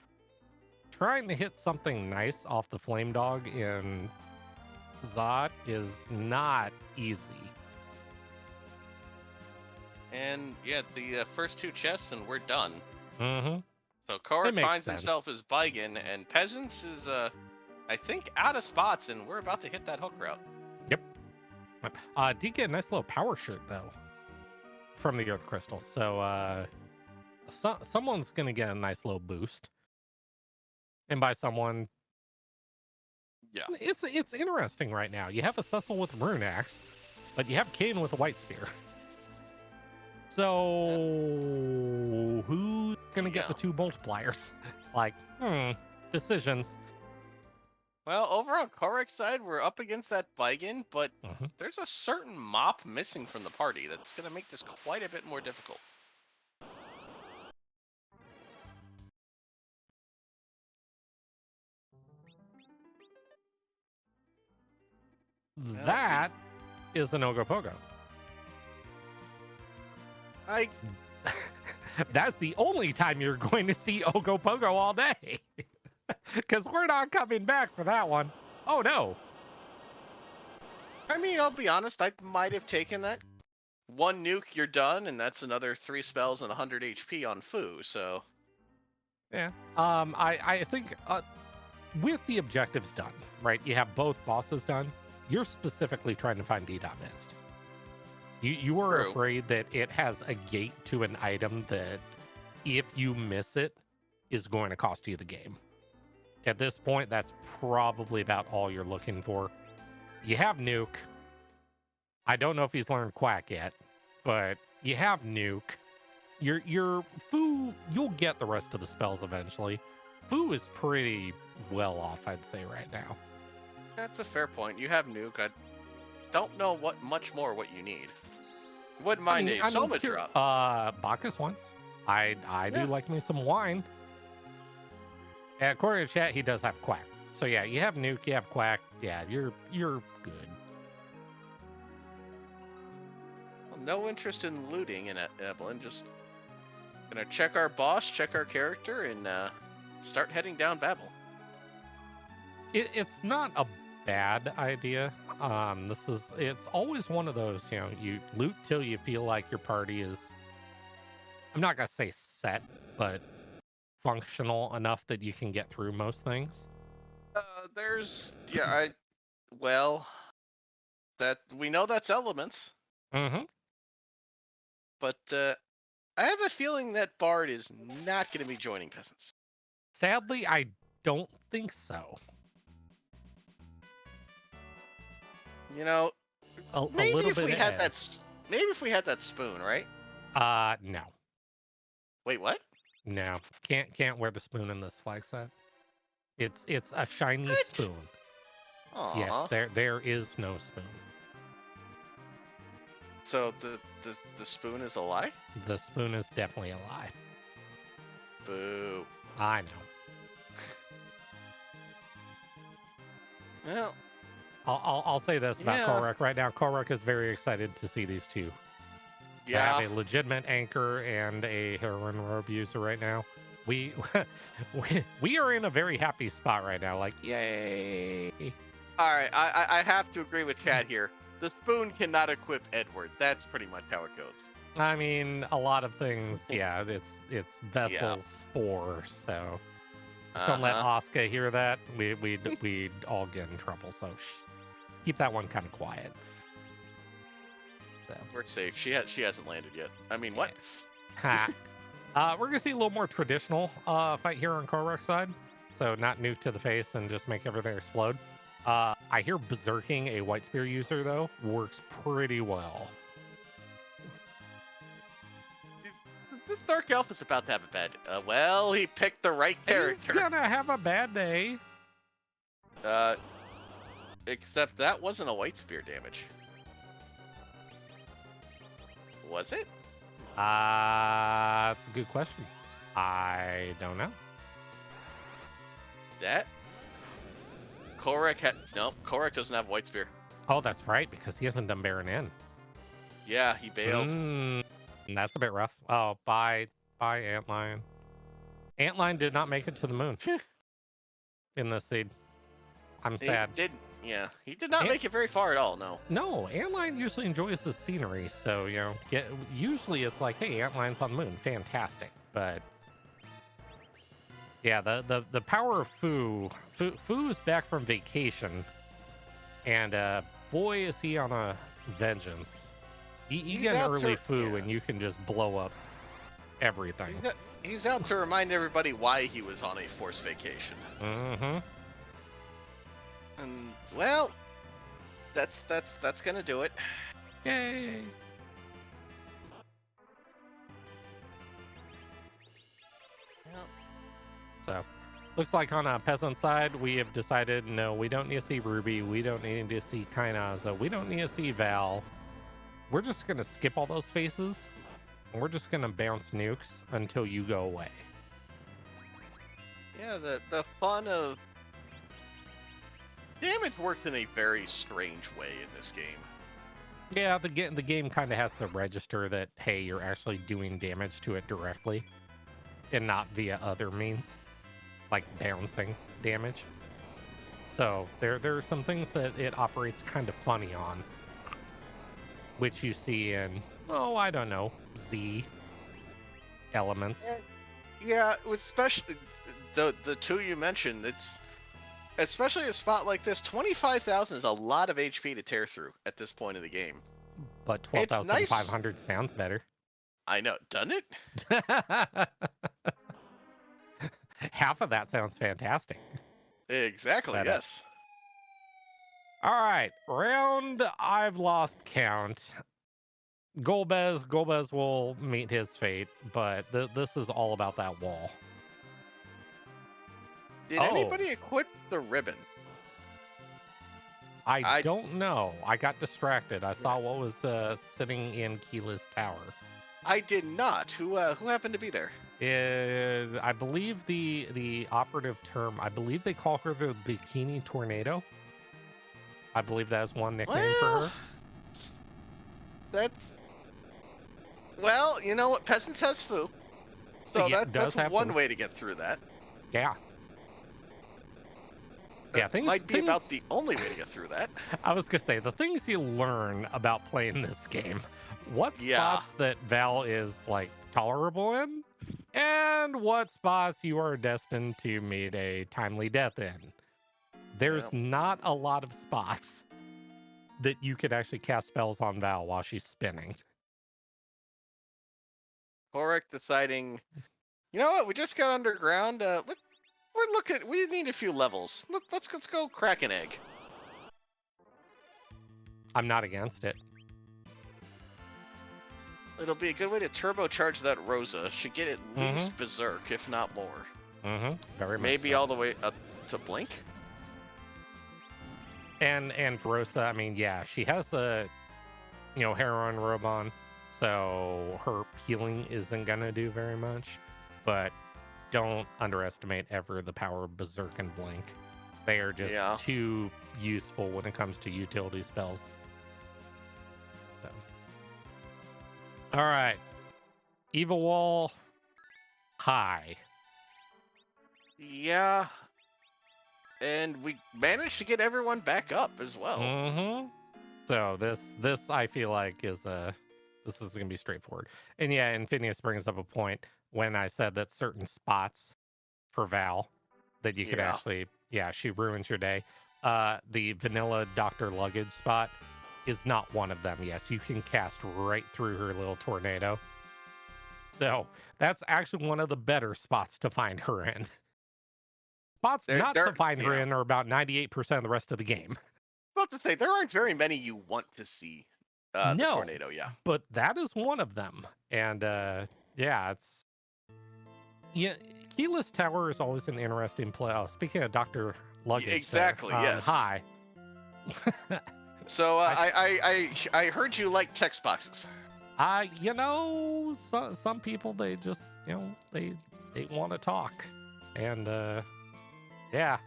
Trying to hit something nice off the Flame Dog in Zod is not easy. And yeah, the first 2 chests and we're done. Mm-hmm. So Kohrek finds himself as Baigen, and Peasants is, I think, out of spots, and we're about to hit that hook route. Yep. Did get a nice little power shirt, though, from the Earth Crystal. So, someone's going to get a nice little boost. And by someone... Yeah. It's interesting right now. You have a Cecil with Rune Axe, but you have Kane with a White Spear. So, who's going to get the 2 multipliers? Decisions. Well, over on Kohrek's side, we're up against that Baigen, but there's a certain mop missing from the party that's going to make this quite a bit more difficult. That is an Ogopogo. That's the only time you're going to see Ogopogo all day. Because we're not coming back for that one. Oh, no. I mean, I'll be honest, I might have taken that. 1 nuke, you're done, and that's another 3 spells and 100 HP on Fu, so... Yeah. I think with the objectives done, right, you have both bosses done, you're specifically trying to find D.Mist. You are afraid that it has a gate to an item that, if you miss it, is going to cost you the game. At this point, that's probably about all you're looking for. You have Nuke. I don't know if he's learned Quack yet, but you have Nuke. Your Fu, you'll get the rest of the spells eventually. Fu is pretty well off, I'd say, right now. That's a fair point. You have Nuke. I don't know much more what you need. Wouldn't mind a Soma drop. Bacchus once. I do like me some wine. According to chat, he does have Quack. So yeah, you have Nuke, you have Quack. Yeah, you're good. Well, no interest in looting in Evelyn. Just gonna check our boss, check our character, and start heading down Babel. It's not a bad idea. It's always one of those, you loot till you feel like your party is, I'm not gonna say set, but functional enough that you can get through most things. That we know that's elements. Mm-hmm. But I have a feeling that Bard is not going to be joining Peasants. Sadly, I don't think so. Maybe if we had that spoon, right? No. Wait, what? No, can't wear the spoon in this flag set. It's a shiny spoon. Aww. Yes, there is no spoon. So the spoon is a lie? The spoon is definitely a lie. Boo. I know. Well, I'll say this about Kohrek right now. Kohrek is very excited to see these two. To have a legitimate anchor and a heroin robe user right now. We are in a very happy spot right now. Like, yay! All right, I have to agree with Chad here. The spoon cannot equip Edward. That's pretty much how it goes. I mean, a lot of things. Yeah, it's vessels 4. So just don't let Asuka hear that. We'd all get in trouble. So keep that one kind of quiet. So we're safe. She hasn't landed yet. I mean, what? We're gonna see a little more traditional fight here on Kohrek's side. So not nuke to the face and just make everything explode. I hear berserking a White Spear user though works pretty well. This Dark Elf is about to have a bad. Well, he picked the right character. He's gonna have a bad day. Except that wasn't a White Spear damage. Was it? That's a good question. I don't know. That? Kohrek had... Nope, Kohrek doesn't have White Spear. Oh, that's right, because he hasn't done Baron in. Yeah, he bailed. That's a bit rough. Oh, bye, Antlion. Antlion did not make it to the moon in this seed. I'm sad. He did not make it very far at all, no. No, Antlion usually enjoys the scenery, so, you know, usually it's like, hey, Antlion's on the moon, fantastic. But, yeah, the power of Fu's back from vacation, and boy, is he on a vengeance. You get an early Fu, and you can just blow up everything. He's out to remind everybody why he was on a forced vacation. Mm-hmm. And, well, that's gonna do it. Yay! So, looks like on a peasant side, we have decided, no, we don't need to see Ruby, we don't need to see Kainaza, we don't need to see Val. We're just going to skip all those faces, and we're just going to bounce nukes until you go away. Yeah, the fun of... Damage works in a very strange way in this game. Yeah, the game kind of has to register that, hey, you're actually doing damage to it directly, and not via other means, like bouncing damage. So there are some things that it operates kind of funny on, which you see in, oh, I don't know, Z elements. Yeah, especially the two you mentioned, it's especially a spot like this, 25,000 is a lot of HP to tear through at this point of the game. But 12,500 sounds better. I know, doesn't it? Half of that sounds fantastic. Exactly, yes. All right, round I've lost count. Golbez will meet his fate, but this is all about that wall. Did anybody equip the ribbon? I don't know. I got distracted. I saw what was sitting in Keela's tower. I did not. Who happened to be there? I believe the operative term, I believe they call her the Bikini Tornado. I believe that is one nickname for her. That's... Well, you know what? Peasants has Fu. So yeah, that's one way to get through that. Yeah. That might be about the only way to get through that. I was going to say, the things you learn about playing this game. What spots that Val is, like, tolerable in, and what spots you are destined to meet a timely death in. There's not a lot of spots that you could actually cast spells on Val while she's spinning. Kohrek deciding, you know what, we just got underground, we need a few levels. Let's go crack an egg. I'm not against it. It'll be a good way to turbocharge that Rosa. Should get at least Berserk, if not more. Very much. Maybe so. all the way up to Blink. And Rosa, I mean, yeah, she has a, heroin robe on, so her healing isn't gonna do very much. But don't underestimate ever the power of Berserk and Blink. They are just too useful when it comes to utility spells. So. All right. Evil Wall high. Yeah. And we managed to get everyone back up as well. So this I feel like is this is gonna be straightforward. And yeah, and Phineas brings up a point when I said that certain spots for Val that you could actually, she ruins your day. The vanilla Dr. Luggage spot is not one of them. Yes, you can cast right through her little tornado. So that's actually one of the better spots to find her in. Spots not to find her in are about 98% of the rest of the game. About to say, there aren't very many you want to see the tornado, but that is one of them. And it's... Yeah, Keyless Tower is always an interesting play. Oh, speaking of Dr. Luggage. Exactly, yes. Hi. So I heard you like text boxes. You know, some people, they just, you know, they want to talk, and yeah.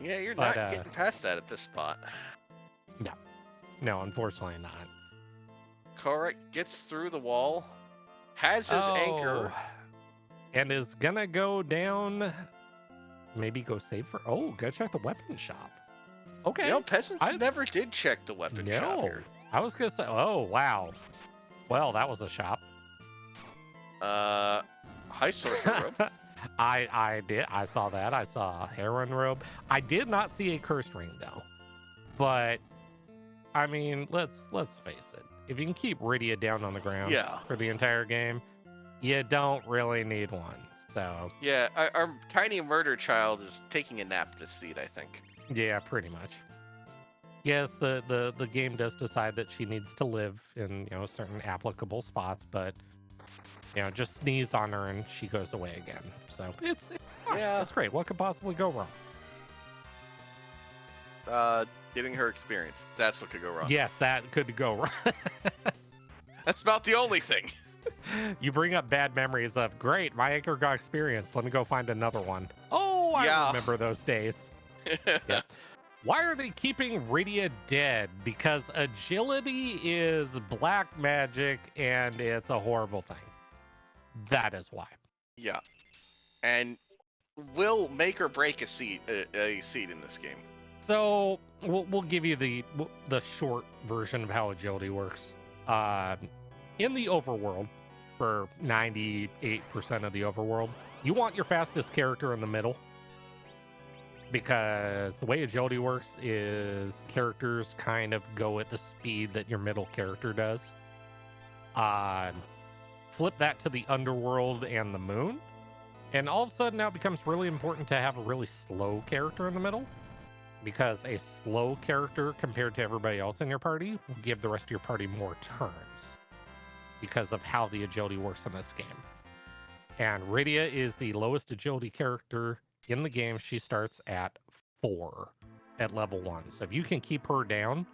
Yeah, you're But, not getting past that at this spot. No, unfortunately not. Kohrek gets through the wall, has his anchor. And is gonna go down. Maybe go save for. Oh, go check the weapon shop. Okay. You know, peasants never did check the weapon shop here. I was gonna say. Oh, wow. Well, that was a shop. High sorcerer robe. I did. I saw that. I saw a heron robe. I did not see a cursed ring though. But I mean, let's face it. If you can keep Rydia down on the ground for the entire game, you don't really need one. So yeah, our tiny murder child is taking a nap this seat, I think. Yeah, pretty much. Yes, the game does decide that she needs to live in, you know, certain applicable spots, but you know, just sneeze on her and she goes away again. So it's that's great. What could possibly go wrong? Getting her experience. That's what could go wrong. Yes, that could go wrong. That's about the only thing. You bring up bad memories of, great, my anchor got experience. Let me go find another one. Oh, I remember those days. Yep. Why are they keeping Rydia dead? Because agility is black magic and it's a horrible thing. That is why. Yeah. And will make or break a seed in this game. So we'll give you the short version of how agility works. In the overworld, for 98% of the overworld, you want your fastest character in the middle, because the way agility works is characters kind of go at the speed that your middle character does. Flip that to the underworld and the moon, and all of a sudden now it becomes really important to have a really slow character in the middle, because a slow character compared to everybody else in your party will give the rest of your party more turns, because of how the agility works in this game. And Rydia is the lowest agility character in the game. She starts at 4 at level 1. So if you can keep her down,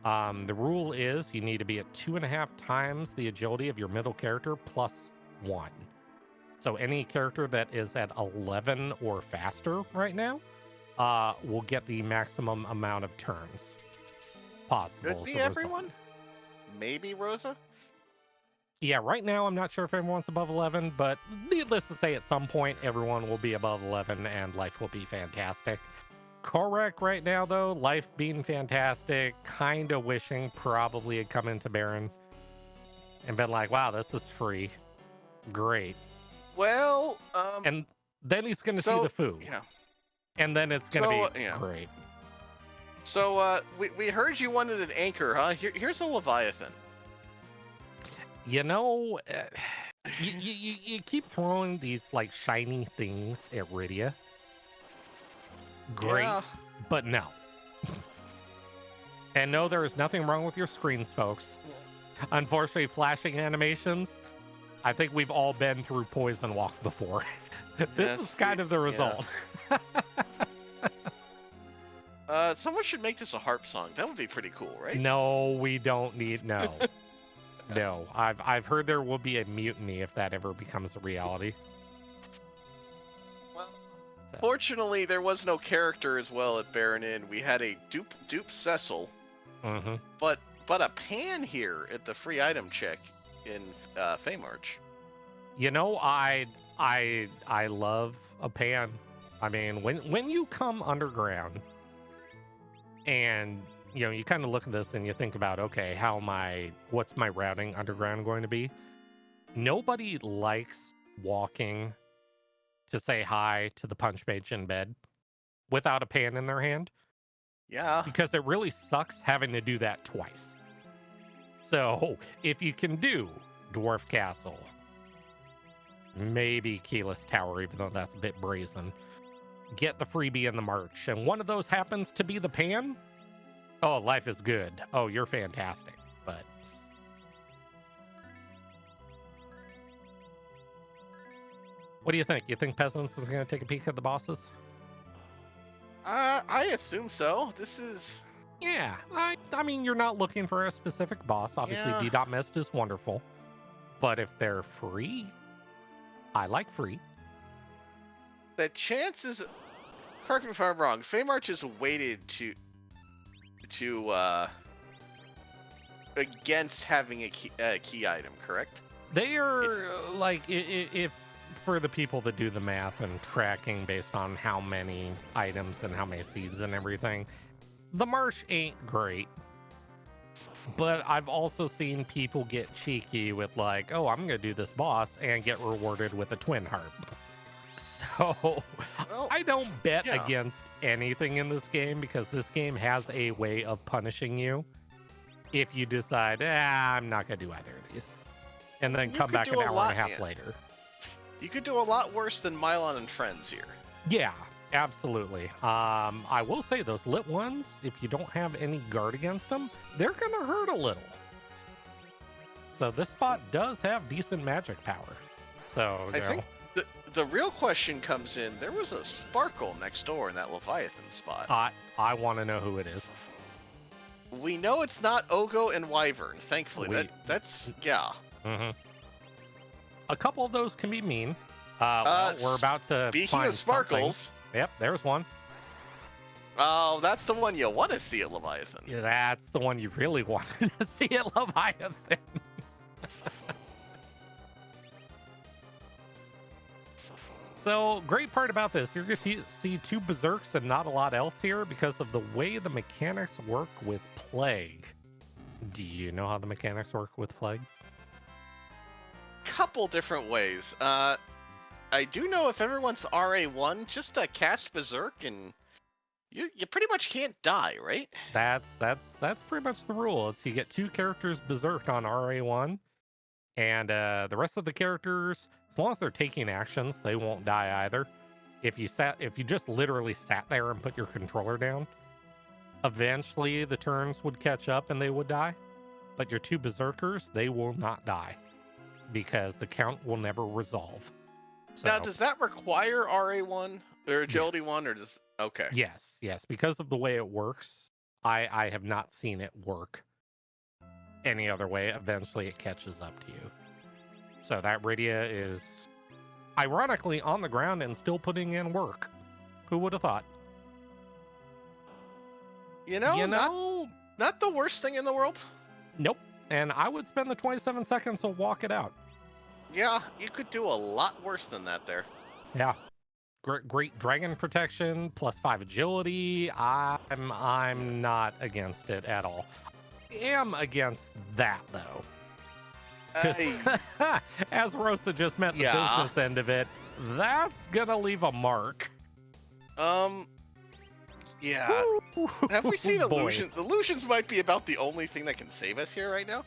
the rule is you need to be at 2.5 times the agility of your middle character plus 1. So any character that is at 11 or faster right now will get the maximum amount of turns possible. Could be everyone. Maybe Rosa. Yeah, right now I'm not sure if everyone's above 11, but needless to say, at some point everyone will be above 11 and life will be fantastic. Kohrek right now, though, life being fantastic, kind of wishing probably had come into Baron and been like, wow, this is free. Great. Well, and then he's going to see the food. Yeah. And then it's going to be great. So, we heard you wanted an anchor, huh? Here's a Leviathan. You know, you keep throwing these like shiny things at Rydia. Great, but no. And no, there is nothing wrong with your screens, folks. Unfortunately, flashing animations, I think we've all been through Poison Walk before. This is kind of the result. Yeah. Someone should make this a harp song. That would be pretty cool, right? No, we don't need, no. No, I've heard there will be a mutiny if that ever becomes a reality. Well, fortunately, there was no character as well at Baron Inn. We had a dupe Cecil, but a pan here at the free item check in Feymarch. You know, I love a pan. I mean, when you come underground, and you know, you kind of look at this and you think about, okay, what's my routing underground going to be? Nobody likes walking to say hi to the punch mage in bed without a pan in their hand. Yeah. Because it really sucks having to do that twice. So if you can do Dwarf Castle, maybe Keyless Tower, even though that's a bit brazen, get the freebie in the march, and one of those happens to be the pan, oh, life is good. Oh, you're fantastic. But what do you think? You think Peasants is going to take a peek at the bosses? I assume so. This is Yeah, I mean, you're not looking for a specific boss. Obviously, Yeah. D.Mist is wonderful. But if they're free, I like free. The chances, correct me if I'm wrong, Feymarch is weighted to against having a key item, correct? They are like, if for the people that do the math and tracking based on how many items and how many seeds and everything, the marsh ain't great. But I've also seen people get cheeky with like, oh, I'm gonna do this boss and get rewarded with a twin heart. So Well, I don't bet yeah. against anything in this game, because this game has a way of punishing you if you decide, I'm not gonna do either of these, and then You come could back do an a hour lot, and a half yeah. later. You could do a lot worse than Mylon and Friends here. Yeah, absolutely. I will say those lit ones, if you don't have any guard against them, they're gonna hurt a little. So this spot does have decent magic power. So I think the real question comes in, there was a sparkle next door in that Leviathan spot. I want to know who it is. We know it's not Ogo and Wyvern, thankfully. That's yeah. Mm-hmm. A couple of those can be mean. Well, we're about to Speaking find of sparkles, something. Yep, there's one. oh, that's the one you want to see at Leviathan. Yeah, that's the one you really wanted to see at Leviathan. So, great part about this, you're going to see two Berserks and not a lot else here because of the way the mechanics work with Plague. Do you know how the mechanics work with Plague? Couple different ways. I do know if everyone's RA1, just cast Berserk and you pretty much can't die, right? That's pretty much the rule. It's you get two characters Berserked on RA1, and the rest of the characters, as long as they're taking actions, they won't die either. If you just literally sat there and put your controller down, eventually the turns would catch up and they would die. But your two Berserkers, they will not die because the count will never resolve. So, Now, does that require RA1 or Agility Yes. 1, or does okay? yes, because of the way it works, I have not seen it work any other way. Eventually it catches up to you. So that Rydia is ironically on the ground and still putting in work. Who would have thought? You know, not the worst thing in the world. Nope. And I would spend the 27 seconds to walk it out. Yeah, you could do a lot worse than that there. Yeah. Great dragon protection, +5 agility. I'm not against it at all. I am against that though. 'Cause as Rosa just met the business end of it, that's gonna leave a mark. Yeah. Have we seen Boy. Illusions? Illusions might be about the only thing that can save us here right now.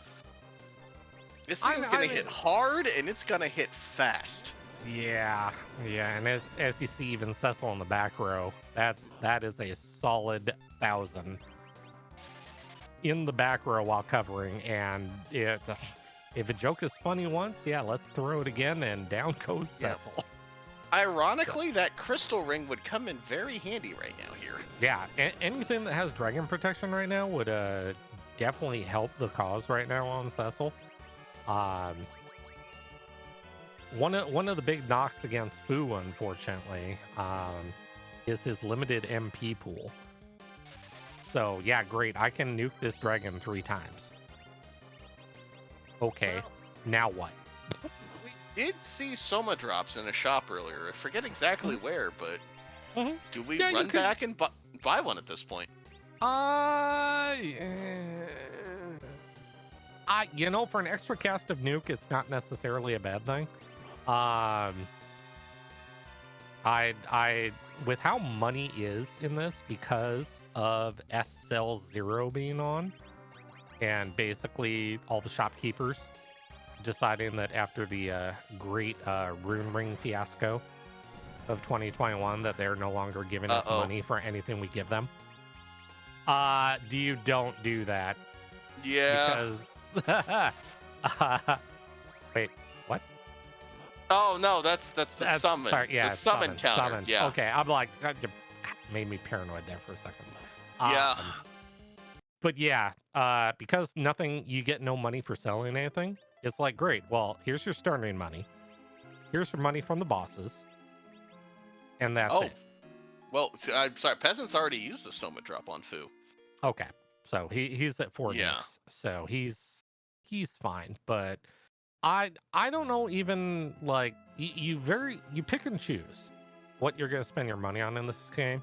This thing's gonna hit hard and it's gonna hit fast. Yeah, and as you see, even Cecil in the back row, that is a solid 1,000 in the back row while covering, and if a joke is funny once, yeah, let's throw it again, and down goes Cecil. Ironically, that crystal ring would come in very handy right now here. Yeah, anything that has dragon protection right now would definitely help the cause right now on Cecil. One of the big knocks against Fu, unfortunately, is his limited MP pool. So yeah, great. I can nuke this dragon 3 times. Okay, Well, now what? We did see Soma drops in a shop earlier. I forget exactly where, but do we run back and buy one at this point? For an extra cast of nuke, it's not necessarily a bad thing. I with how money is in this because of SL 0 being on, and basically all the shopkeepers deciding that after the great rune ring fiasco of 2021 that they're no longer giving us money for anything we give them. Don't do that. Yeah. Because wait, what? Oh no, that's the summon. Sorry, yeah, the summon counter. Summon. Yeah. Okay, I'm like, made me paranoid there for a second. Yeah. But yeah, because you get no money for selling anything. It's like, great. Well, here's your starting money. Here's your money from the bosses, and that's it. Well, I'm sorry. Peasants already used the Soma drop on Fu. Okay, so he's at 4 Yeah. nukes, so he's fine. But I don't know, even like you pick and choose what you're gonna spend your money on in this game.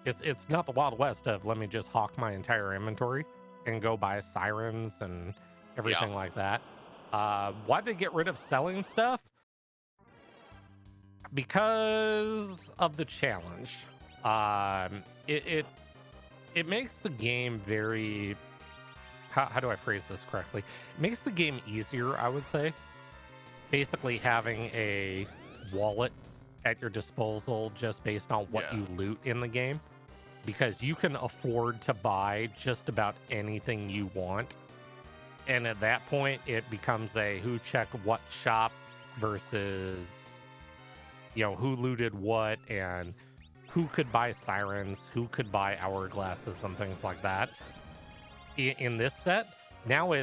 It's not the Wild West of let me just hawk my entire inventory and go buy sirens and everything like that. Why'd they get rid of selling stuff? Because of the challenge. It makes the game very, how do I phrase this correctly? It makes the game easier, I would say. Basically having a wallet at your disposal just based on what you loot in the game, because you can afford to buy just about anything you want. And at that point, it becomes a who checked what shop versus, who looted what and who could buy sirens, who could buy hourglasses and things like that. In this set, now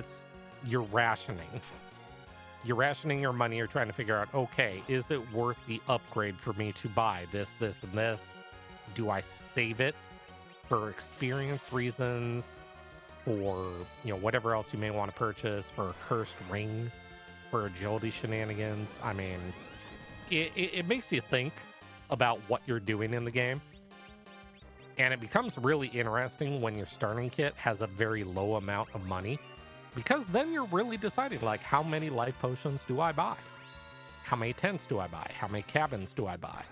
you're rationing. You're rationing your money. You're trying to figure out, okay, is it worth the upgrade for me to buy this, this, and this? Do I save it for experience reasons, or whatever else you may want to purchase, for a cursed ring, for agility shenanigans? I mean, it makes you think about what you're doing in the game, and it becomes really interesting when your starting kit has a very low amount of money, because then you're really deciding, like, how many life potions do I buy? How many tents do I buy? How many cabins do I buy?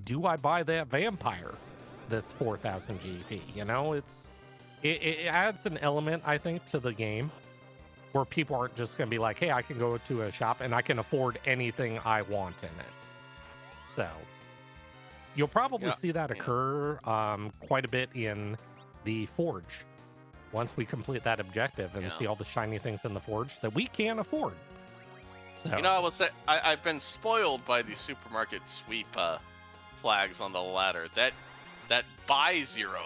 Do I buy that vampire that's 4,000 GP? It adds an element, I think, to the game where people aren't just going to be like, hey, I can go to a shop and I can afford anything I want in it. So you'll probably see that occur quite a bit in the Forge. Once we complete that objective and see all the shiny things in the Forge that we can't afford. So, I will say, I've been spoiled by the supermarket sweep flags on the ladder. That buy zero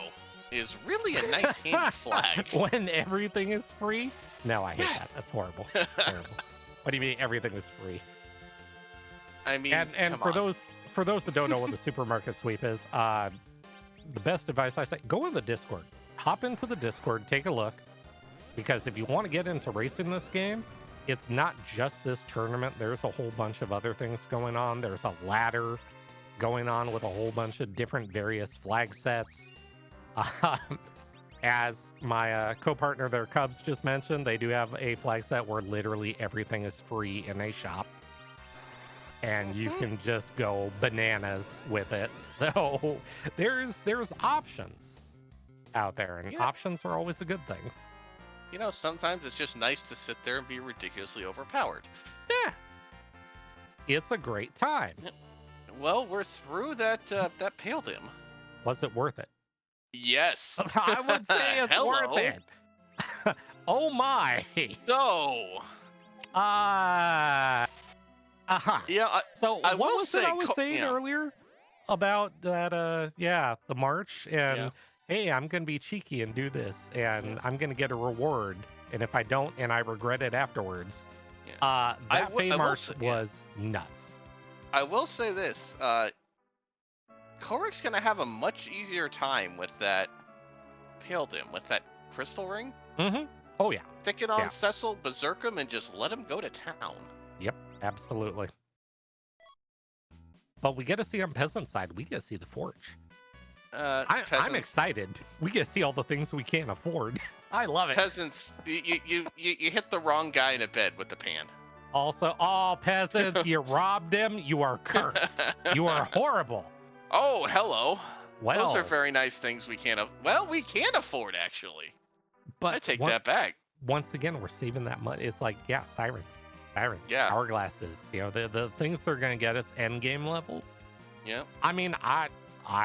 is really a nice handy flag. When everything is free? No, I hate that. That's horrible. Terrible. What do you mean everything is free? I mean, and for those that don't know what the supermarket sweep is, the best advice I say, go in the Discord. Hop into the Discord, take a look, because if you want to get into racing this game, it's not just this tournament. There's a whole bunch of other things going on. There's a ladder going on with a whole bunch of different various flag sets. As my co-partner there, Cubs, just mentioned, they do have a flag set where literally everything is free in a shop. And you can just go bananas with it. So there's options out there, and options are always a good thing. Sometimes it's just nice to sit there and be ridiculously overpowered. Yeah. It's a great time. Well, we're through that Pale Dim. Was it worth it? Yes. I would say it's worth it. Oh my. So. Yeah. So I what will was say, it I was saying earlier about that? The march, and hey, I'm gonna be cheeky and do this, and I'm gonna get a reward, and if I don't, and I regret it afterwards. That Fey march was nuts. I will say this: Kohrek's gonna have a much easier time with that Pale Dim, with that crystal ring. Mm-hmm. Oh yeah. Stick it on Cecil, berserk him, and just let him go to town. Yep, absolutely. But we get to see on Peasant side, we get to see the Forge. I'm excited. We get to see all the things we can't afford. I love it. Peasants, you hit the wrong guy in a bed with the pan. Also, all peasants, you robbed him. You are cursed. You are horrible. Oh, hello. Well, those are very nice things we can't. We can afford actually. But I take that back. Once again, we're saving that money. It's like, sirens, hourglasses. The things they're gonna get us end game levels. Yeah. I mean, I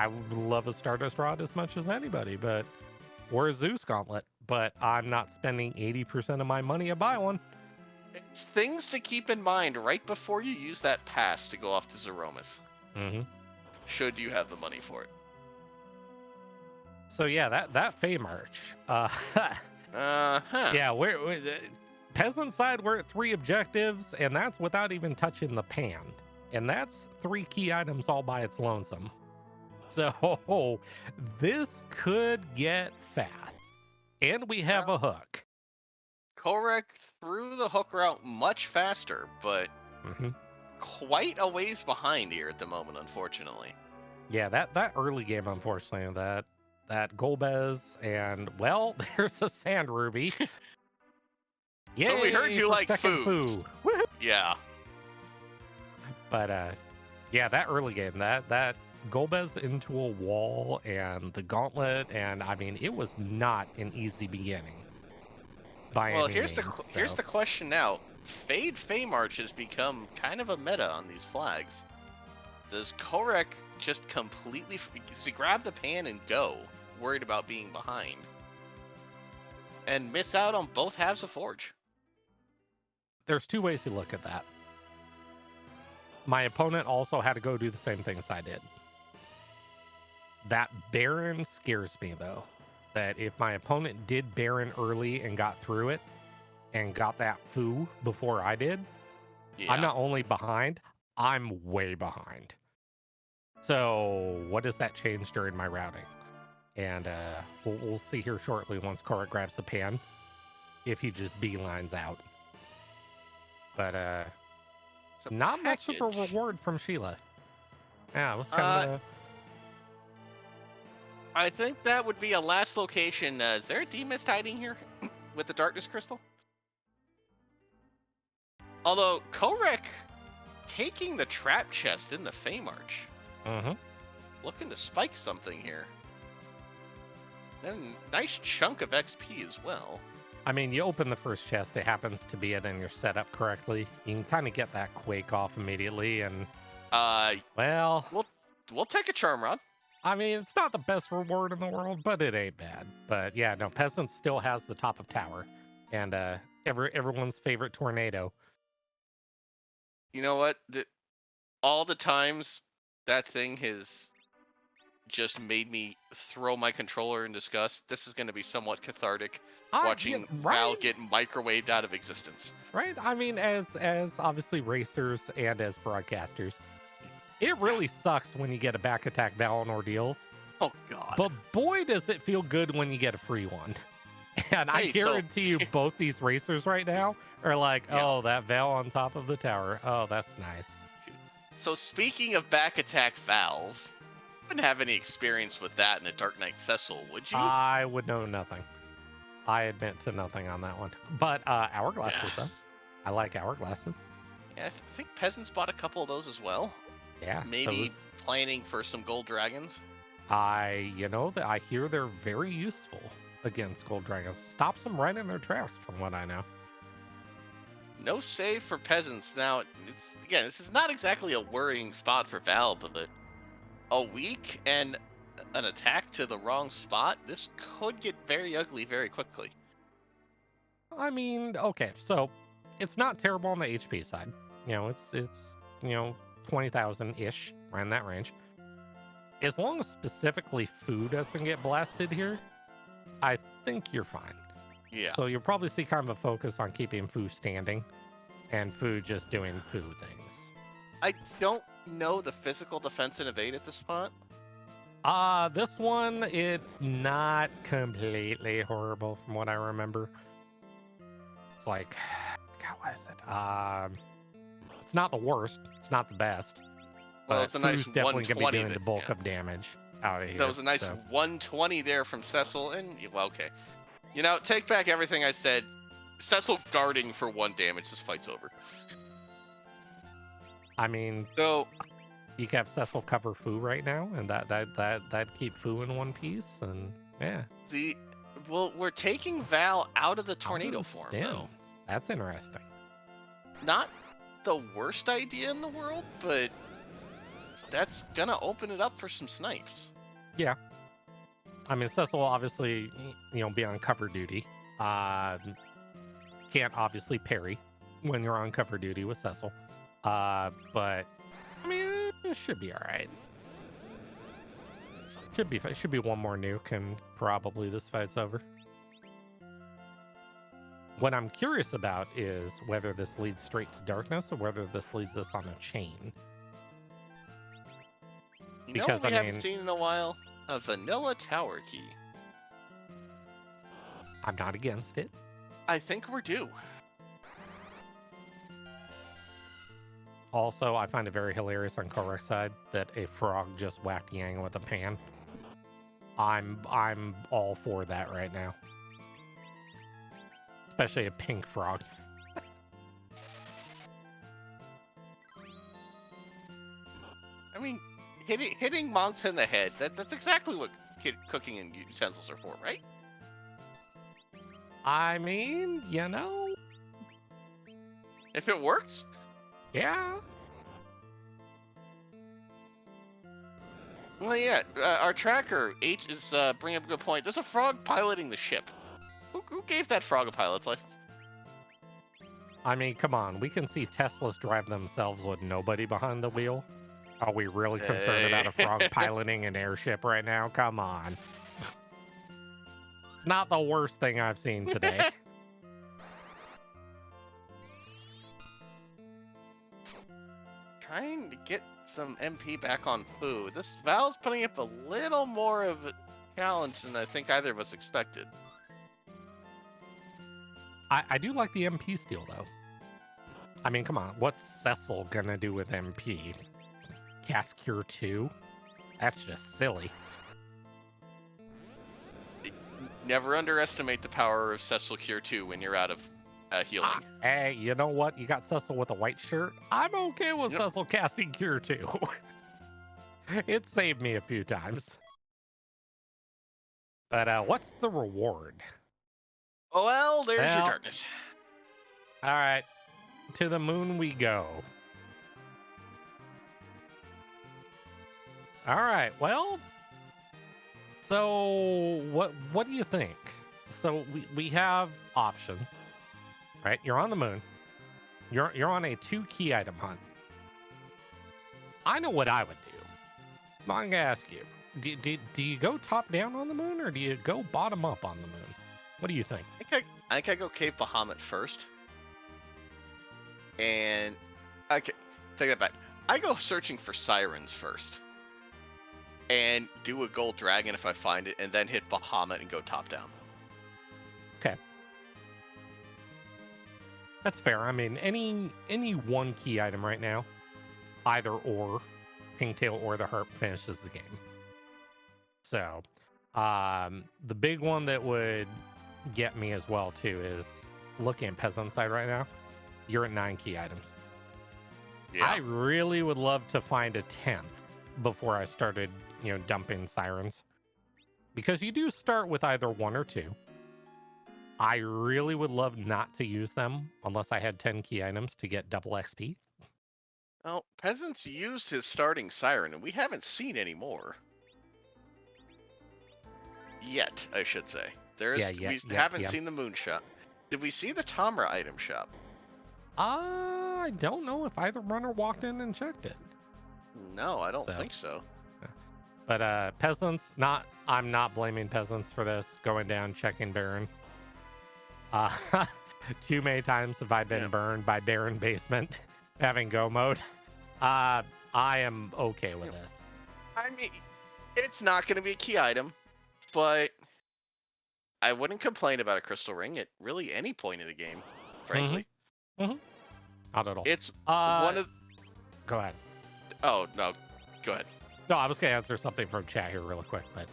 would love a Stardust Rod as much as anybody, or a Zeus Gauntlet. But I'm not spending 80% of my money to buy one. It's things to keep in mind right before you use that pass to go off to Zeromus. Mm-hmm. Should you have the money for it. So yeah, that Fey March. Uh-huh. Yeah, we're peasant side. We're at 3 objectives, and that's without even touching the pan. And that's 3 key items all by its lonesome. So this could get fast. And we have a hook. Kohrek threw the hook route much faster, but quite a ways behind here at the moment, unfortunately. Yeah, that early game, unfortunately, that Golbez and, well, there's a Sand Ruby. Yay, But we heard you for like second food. Woohoo! Yeah. But yeah, that early game, that Golbez into a wall and the gauntlet, and I mean, it was not an easy beginning. Well, here's the question now. Fade Feymarch has become kind of a meta on these flags. Does Kohrek just completely does he grab the pan and go, worried about being behind, and miss out on both halves of Forge? There's 2 ways to look at that. My opponent also had to go do the same things I did. That Baron scares me, though. That if my opponent did Baron early and got through it and got that foo before I did, Yeah. I'm not only behind, I'm way behind. So what does that change during my routing? And we'll see here shortly once Kohrek grabs the pan, if he just beelines out. But not much of a reward from Sheila. Yeah, it was kind of I think that would be a last location. Is there a D-Mist hiding here with the Darkness Crystal? Although, Kohrek taking the trap chest in the Feymarch. Looking to spike something here. And a nice chunk of XP as well. I mean, you open the first chest, it happens to be it, and you're set up correctly. You can kind of get that Quake off immediately, and well, we'll take a Charm Rod. I mean, it's not the best reward in the world, but it ain't bad. But yeah, no, Peasant still has the top of tower, and everyone's favorite tornado. You know what? All the times that thing has just made me throw my controller in disgust, this is going to be somewhat cathartic. Watching Val get microwaved out of existence. Right? I mean, as obviously racers and as broadcasters, it really sucks when you get a back attack Val on Ordeals. Oh, God. But boy, does it feel good when you get a free one. And I guarantee you both these racers right now are like, oh, that Val on top of the tower. Oh, that's nice. So speaking of back attack Vals, you wouldn't have any experience with that in a Dark Knight Cecil, would you? I would know nothing. I admit to nothing on that one. But hourglasses, though. I like hourglasses. Yeah, I think Peasants bought a couple of those as well. Yeah. Maybe planning for some gold dragons. I hear they're very useful against gold dragons. Stops them right in their tracks, from what I know. No save for Peasants. Now, this is not exactly a worrying spot for Val, but a weak and an attack to the wrong spot, this could get very ugly very quickly. I mean, okay, so it's not terrible on the HP side. It's 20,000-ish, right in that range. As long as specifically food doesn't get blasted here, I think you're fine. Yeah. So you'll probably see kind of a focus on keeping food standing and food just doing food things. I don't know the physical defense and evade at this spot. This one, it's not completely horrible from what I remember. It's like, God, what is it? It's not the worst. It's not the best. Well, it's a nice definitely going to be doing the bulk of damage out of here. That was a nice 120 there from Cecil, and well, okay. Take back everything I said. Cecil guarding for 1 damage. This fight's over. I mean, so you can have Cecil cover Fu right now, and that'd keep Fu in one piece, and yeah. We're taking Val out of the tornado form, though. That's interesting. Not the worst idea in the world, but that's gonna open it up for some snipes. Yeah. I mean, Cecil will obviously, be on cover duty. Can't obviously parry when you're on cover duty with Cecil. But, I mean, it should be all right. Should be one more nuke, and probably this fight's over. What I'm curious about is whether this leads straight to darkness or whether this leads us on a chain. You know what we haven't seen in a while? A vanilla tower key. I'm not against it. I think we're due. Also, I find it very hilarious on Kohrek's side that a frog just whacked Yang with a pan. I'm all for that right now. Especially a pink frog. I mean, hitting monks in the head, that's exactly what cooking and utensils are for, right? I mean, you know. If it works. Yeah. Well, yeah, our tracker, H, is bringing up a good point. There's a frog piloting the ship. Who gave that frog a pilot's license? I mean, come on. We can see Teslas drive themselves with nobody behind the wheel. Are we really concerned about a frog piloting an airship right now? Come on. It's not the worst thing I've seen today. Trying to get some MP back on food. This Val's putting up a little more of a challenge than I think either of us expected. I do like the MP steal, though. I mean, come on. What's Cecil gonna do with MP? Cast Cure 2? That's just silly. Never underestimate the power of Cecil Cure 2 when you're out of healing. Hey, you know what? You got Cecil with a white shirt. I'm okay with Cecil casting Cure 2. It saved me a few times. But what's the reward? Oh, well, there's your darkness. All right. To the moon we go. All right. Well, so what do you think? So we have options, right? You're on the moon. You're on a 2 key item hunt. I know what I would do. I'm gonna ask you. Do you go top down on the moon or do you go bottom up on the moon? What do you think? I think I go Cave Bahamut first. And take that back. I go searching for sirens first. And do a gold dragon if I find it, and then hit Bahamut and go top down. Okay. That's fair. I mean, any 1 key item right now, either or, Pigtail or the Harp finishes the game. So, the big one that would get me as well too is looking at Peasant side right now. You're at 9 key items. Yeah. I really would love to find a 10th before I started, dumping sirens, because you do start with either 1 or 2. I really would love not to use them unless I had 10 key items to get double XP. Well, Peasants used his starting siren, and we haven't seen any more. Yet, I should say. We haven't seen the moon shop. Did we see the Tamra item shop? I don't know if either runner walked in and checked it. No, I don't think so. But Peasants, I'm not blaming Peasants for this. Going down, checking Baron. Too many times have I been burned by Baron Basement having go mode. I am okay with this. I mean, it's not going to be a key item, but I wouldn't complain about a crystal ring at really any point in the game, frankly. Mm-hmm. Not at all. It's one of... Go ahead. Oh, no. Go ahead. No, I was going to answer something from chat here real quick, but...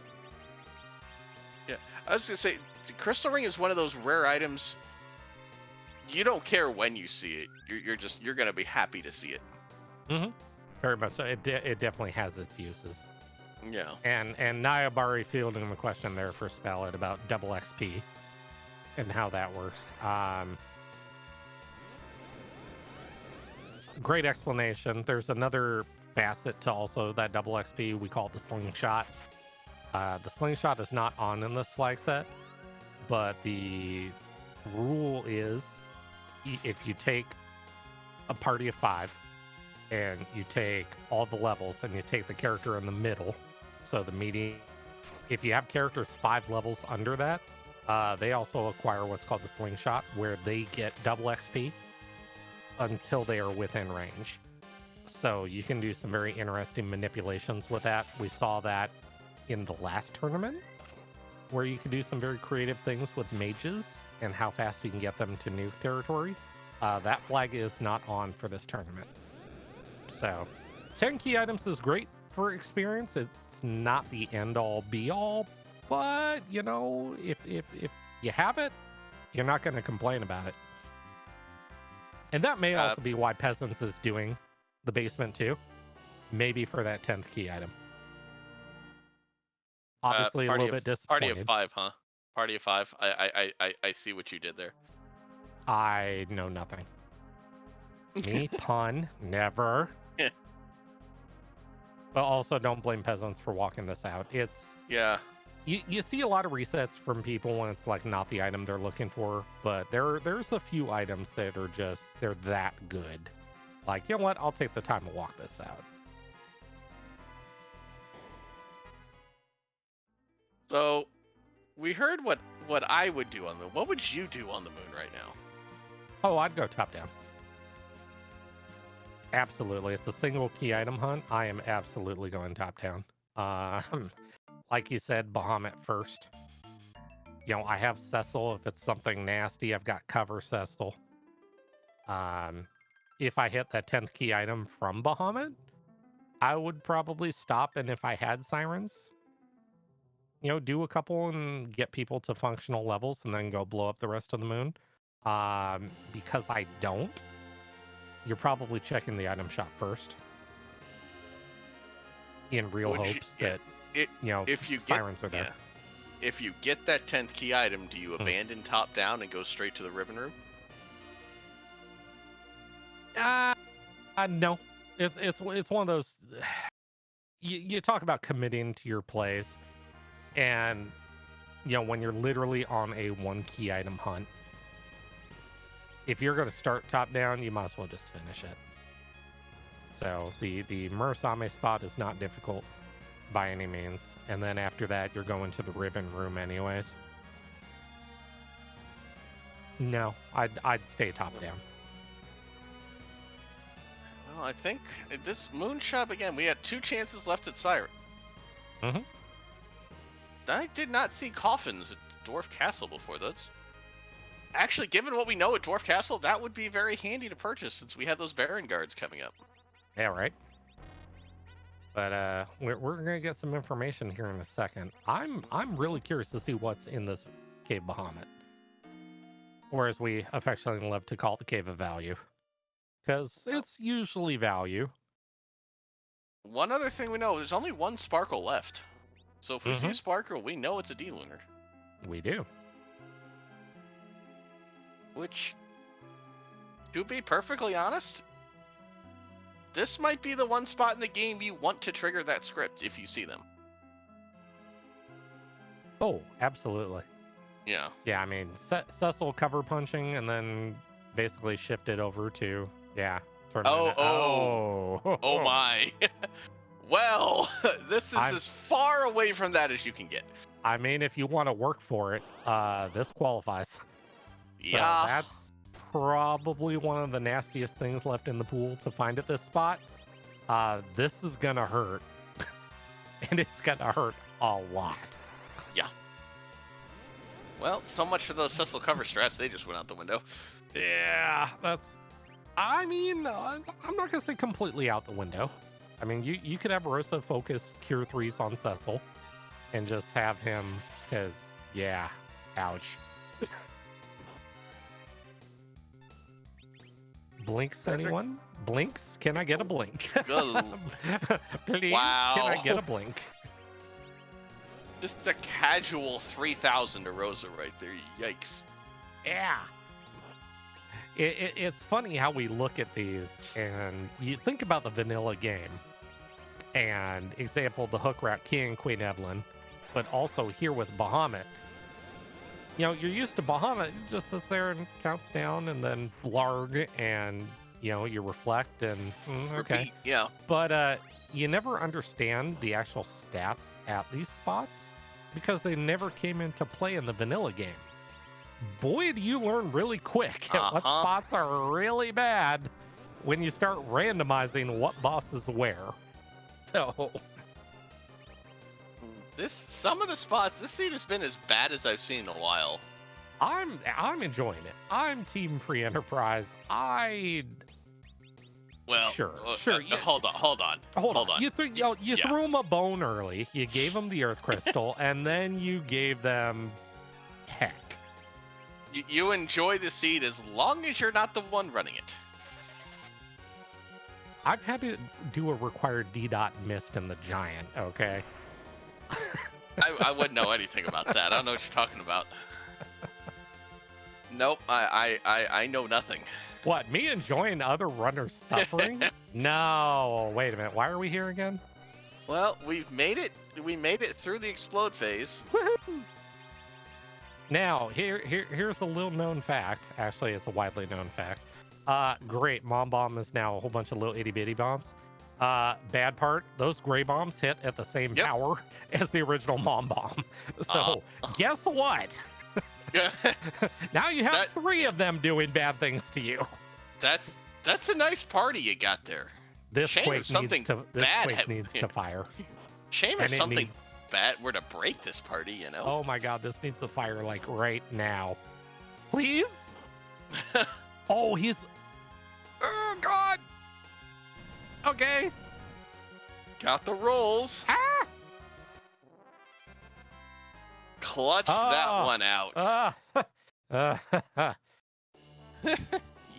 Yeah, I was going to say, the crystal ring is one of those rare items. You don't care when you see it. You're going to be happy to see it. Mm-hmm. Very much so. It definitely has its uses. Yeah. And Nayabari fielding the question there for Spallid about double XP and how that works. Great explanation. There's another facet to also that double XP. We call it the slingshot. The slingshot is not on in this flag set, but the rule is if you take a party of 5 and you take all the levels and you take the character in the middle, so the median If you have characters 5 levels under that, they also acquire what's called the slingshot, where they get double XP until they are within range. So you can do some very interesting manipulations with that. We saw that in the last tournament, where you can do some very creative things with mages and how fast you can get them to new territory. That flag is not on for this tournament. So 10 key items is great for experience. It's not the end-all be-all, but, you know, if you have it, you're not going to complain about it. And that may also be why Peasants is doing the basement too. Maybe for that 10th key item. Obviously a little bit disappointed. Party of 5, huh? Party of 5. I see what you did there. I know nothing. Me, pun, never. But also don't blame Peasants for walking this out. It's... Yeah. You see a lot of resets from people when it's like not the item they're looking for, but there's a few items that are just, they're that good. Like, you know what? I'll take the time to walk this out. So, we heard what I would do on the moon. What would you do on the moon right now? Oh, I'd go top down. Absolutely. It's a single key item hunt. I am absolutely going top down. Like you said, Bahamut first. You know, I have Cecil. If it's something nasty, I've got cover Cecil. If I hit that 10th key item from Bahamut, I would probably stop, and if I had Sirens, you know, do a couple and get people to functional levels and then go blow up the rest of the moon. Because I don't, you're probably checking the item shop first in real hopes that, you know, if you Sirens are there. Yeah. If you get that 10th key item, do you abandon top down and go straight to the ribbon room? No. It's one of those... You talk about committing to your plays, and, you know, when you're literally on a 1 key item hunt, if you're going to start top down, you might as well just finish it. So the Murasame spot is not difficult by any means. And then after that, you're going to the ribbon room anyways. No, I'd stay top down. Well, I think this moon shop, again, we had 2 chances left at Siren. Mm-hmm. I did not see coffins at Dwarf Castle before. That's actually, given what we know at Dwarf Castle, that would be very handy to purchase since we had those Baron guards coming up. Yeah, right. But we're gonna get some information here in a second. I'm really curious to see what's in this Cave Bahamut, or as we affectionately love to call it, the Cave of Value, because it's usually value. One other thing we know: there's only 1 Sparkle left. So if we see Sparkle, we know it's a D-Lunar. We do. Which, to be perfectly honest, this might be the one spot in the game you want to trigger that script if you see them. Oh, absolutely. Yeah. Yeah, I mean, Cecil cover punching and then basically shifted over to, yeah. Oh my. Well, this is as far away from that as you can get. I mean, if you want to work for it, this qualifies. Yeah. So that's probably one of the nastiest things left in the pool to find at this spot. This is gonna hurt. And it's gonna hurt a lot. Yeah. Well, so much for those Cecil cover strats. They just went out the window. Yeah, that's... I mean, I'm not gonna say completely out the window. I mean, you could have Rosa focus Cure 3s on Cecil and just have him, because, yeah, ouch. Blinks, anyone? Blinks? Can I get a blink? Please, wow. Can I get a blink? Just a casual 3,000 to Rosa right there. Yikes. Yeah. It's funny how we look at these and you think about the vanilla game and example, the hook rat King and Queen Evelyn, but also here with Bahamut. You know, you're used to Bahamut, it just sits there and counts down and then blarg and, you know, you reflect and, okay. Repeat, yeah. But you never understand the actual stats at these spots. because they never came into play in the vanilla game. Boy, do you learn really quick at what spots are really bad when you start randomizing what bosses where. So some of the spots, this seed has been as bad as I've seen in a while. I'm enjoying it. I'm Team Free Enterprise. Sure. Hold on. You threw them a bone early. You gave them the Earth Crystal, and then you gave them heck. You enjoy the seed as long as you're not the one running it. I've had to do a required D-Dot mist in the Giant, okay? I wouldn't know anything about that. I don't know what you're talking about. Nope, I know nothing. What, me enjoying other runners suffering? No, wait a minute. Why are we here again? Well, we've made it. We made it through the explode phase. Woohoo! Now, here's a little known fact. Actually, it's a widely known fact. Great, Mom Bomb is now a whole bunch of little itty-bitty bombs. Bad part, those gray bombs hit at the same power as the original Mom Bomb. So, guess what? Now you have 3 of them doing bad things to you. That's a nice party you got there. This Quake needs to fire. Shame if something bad were to break this party, you know? Oh my god, this needs to fire like right now. Please? Oh, he's... Oh god! Okay. Got the rolls. Ah! Clutch that one out. Yeah.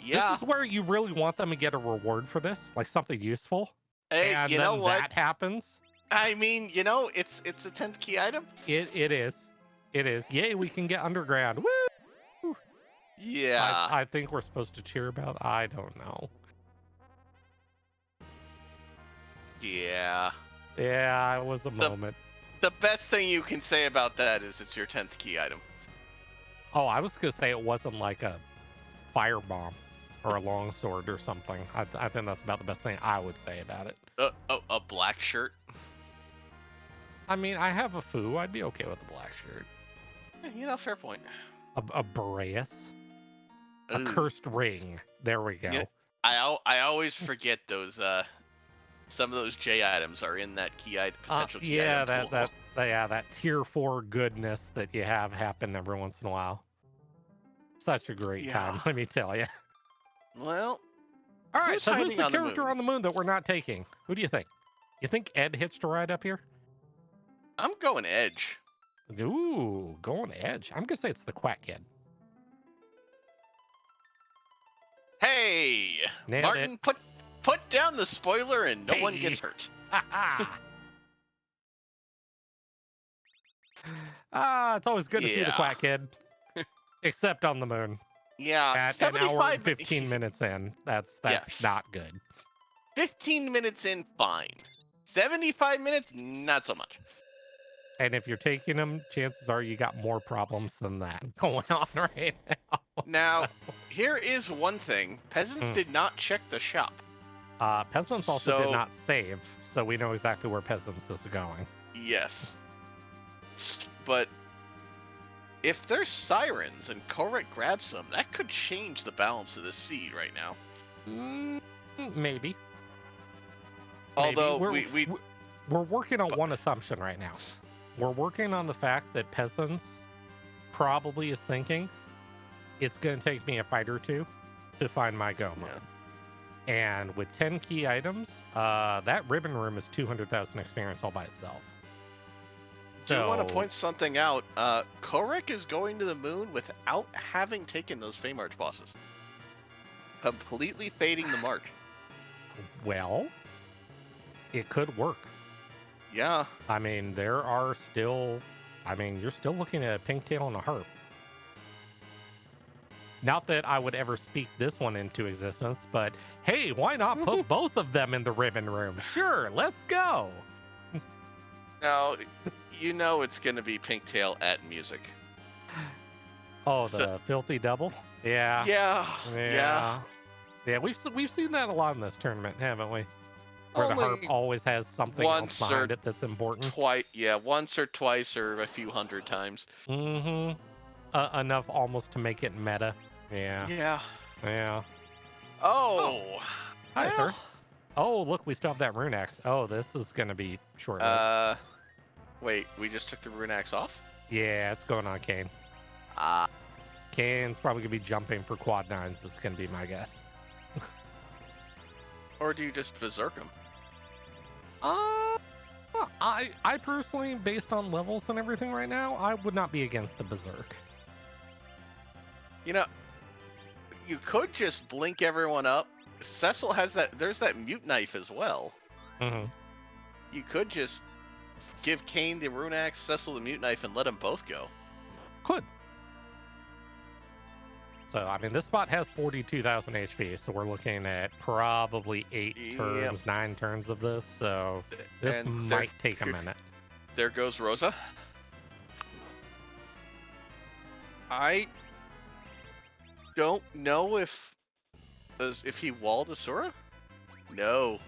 This is where you really want them to get a reward for this, like something useful. Hey, and you then know what? That happens. I mean, you know, it's a 10th key item. It is. Yay, we can get underground. Woo! Yeah. I think we're supposed to cheer about. I don't know. Yeah. Yeah, it was a moment. The best thing you can say about that is it's your 10th key item. Oh, I was gonna say it wasn't like a firebomb or a longsword or something. I think that's about the best thing I would say about it. A black shirt? I mean, I have a foo. I'd be okay with a black shirt. You know, fair point. A Boreas. A cursed ring. There we go. Yeah, I always forget those. Some of those J items are in that key item, potential key item pool. that tier 4 goodness that you have happen every once in a while. Such a great time, let me tell you. Well, all right. So who's the character on the moon that we're not taking? Who do you think? You think Ed hitched a ride up here? I'm going Edge. Ooh, going Edge. I'm gonna say it's the Quack Kid. Hey, nailed Martin, it. Put down the spoiler and no one gets hurt. It's always good to see the Quack Kid. Except on the moon. Yeah, at an hour and 15 minutes in. That's not good. 15 minutes in, fine. 75 minutes, not so much. And if you're taking them, chances are you got more problems than that going on right now. Now, here is one thing. Peasants did not check the shop. Peasants also did not save, so we know exactly where Peasants is going. Yes. But if there's sirens and Kohrek grabs them, that could change the balance of the seed right now. Maybe. Although we're working on one assumption right now. We're working on the fact that Peasants probably is thinking it's going to take me a fight or two to find my Goma. Yeah. And with 10 key items, that ribbon room is 200,000 experience all by itself. Do you want to point something out? Kohrek is going to the moon without having taken those Fey March bosses. Completely fading the march. Well, it could work. Yeah. I mean, you're still looking at a pink tail and a harp. Not that I would ever speak this one into existence, but hey, why not put both of them in the ribbon room? Sure, let's go. Now, you know it's going to be Pinktail at music. Oh, the filthy double? Yeah. Yeah. Yeah, we've seen that a lot in this tournament, haven't we? Where the harp always has something else behind it that's important. Once or twice or a few hundred times. Enough almost to make it meta. Yeah. Oh. Hi, sir. Oh, look, we still have that rune axe. Oh, this is gonna be short-lived. Wait, we just took the rune axe off? Yeah, it's going on Kane. Kane's probably gonna be jumping for quad 9s. Is gonna be my guess. Or do you just berserk him? I personally, based on levels and everything right now, I would not be against the berserk. You know, you could just blink everyone up. Cecil has that. There's that mute knife as well. You could just give Kane the rune axe, Cecil the mute knife, and let them both go. Could. So, I mean, this spot has 42,000 HP, so we're looking at probably 8 turns, 9 turns of this, so this might take a minute. There goes Rosa. I don't know if he walled Asura? No.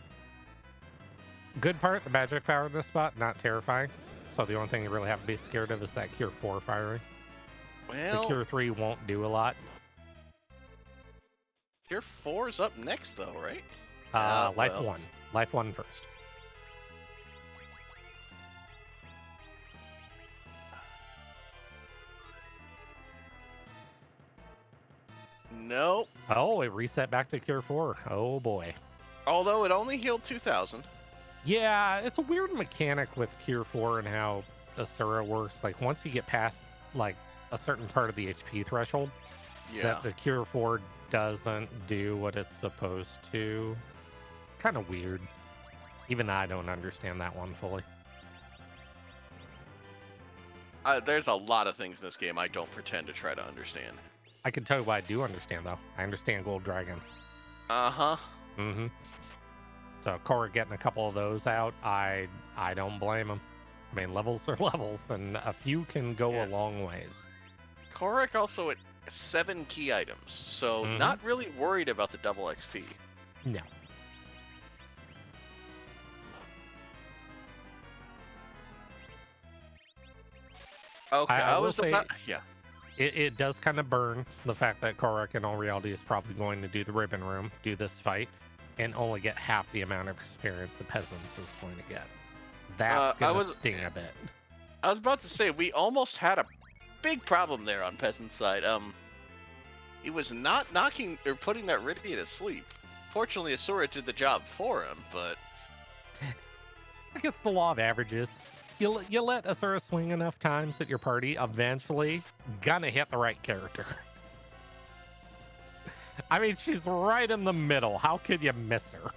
Good part, the magic power in this spot, not terrifying. So the only thing you really have to be scared of is that Cure 4 firing. Well, the Cure 3 won't do a lot. Cure 4 is up next, though, right? Life 1. Life 1 first. No. Oh, it reset back to Cure 4. Oh, boy. Although it only healed 2,000. Yeah, it's a weird mechanic with Cure 4 and how Asura works. Like, once you get past, like, a certain part of the HP threshold, that the Cure 4 doesn't do what it's supposed to. Kind of weird. Even I don't understand that one fully. There's a lot of things in this game I don't pretend to try to understand. I can tell you what I do understand, though. I understand gold dragons. Uh-huh. So Kohrek getting a couple of those out, I don't blame him. I mean, levels are levels, and a few can go a long ways. Kohrek also at 7 key items, so not really worried about the double XP. No. Okay, I will say, yeah. It does kind of burn the fact that Kohrek in all reality is probably going to do the ribbon room, do this fight, and only get half the amount of experience the Peasants is going to get. That's going to sting a bit. I was about to say, we almost had a big problem there on Peasant's side. He was not knocking or putting that Riddia to sleep. Fortunately, Asura did the job for him, but... I guess the law of averages. You let Asura swing enough times at your party, eventually gonna hit the right character. I mean, she's right in the middle. How could you miss her?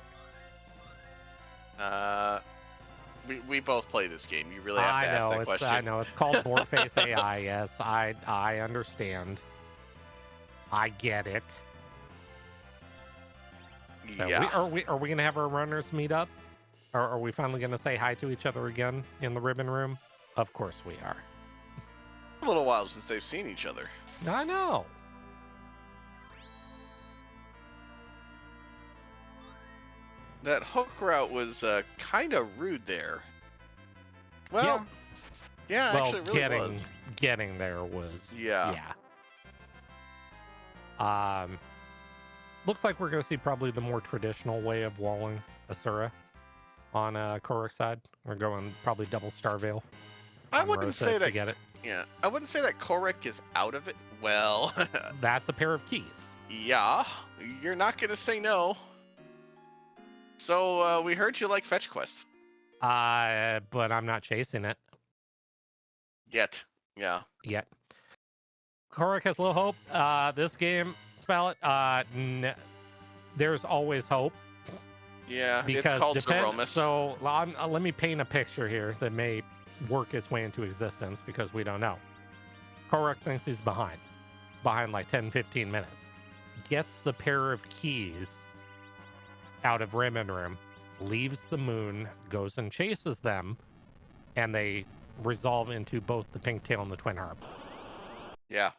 We both play this game. You really have to ask that question. I know. It's called Board Face AI. Yes, I understand. I get it. So yeah. Are we going to have our runners meet up? Or are we finally going to say hi to each other again in the ribbon room? Of course we are. A little while since they've seen each other. I know. That hook route was kind of rude there. Well, yeah well, actually it really was. Getting there was... Yeah. Looks like we're going to see probably the more traditional way of walling Asura on Kohrek's side. We're going probably double Star Veil. I wouldn't say that. Get it. Yeah, I wouldn't say that Kohrek is out of it. Well, that's a pair of keys. Yeah, you're not going to say no. So we heard you like Fetch Quest. But I'm not chasing it. Yet. Yeah. Yet. Kohrek has low hope. This game, Spell it. There's always hope. Yeah, because it's called Zeromus. So let me paint a picture here that may work its way into existence because we don't know. Kohrek thinks he's behind like 10-15 minutes. Gets the pair of keys out of Ribbon Room, leaves the moon, goes and chases them, and they resolve into both the Pink Tail and the Twin Harp. Yeah.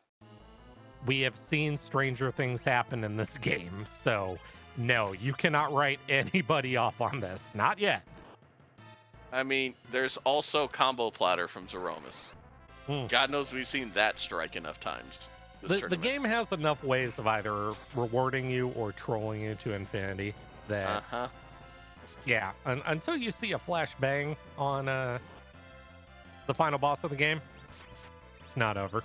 We have seen stranger things happen in this game, so No, you cannot write anybody off on this. Not yet. I mean, there's also Combo Platter from Zeromus. God knows we've seen that strike enough times. The game has enough ways of either rewarding you or trolling you to infinity that, yeah, until you see a flashbang on the final boss of the game, it's not over.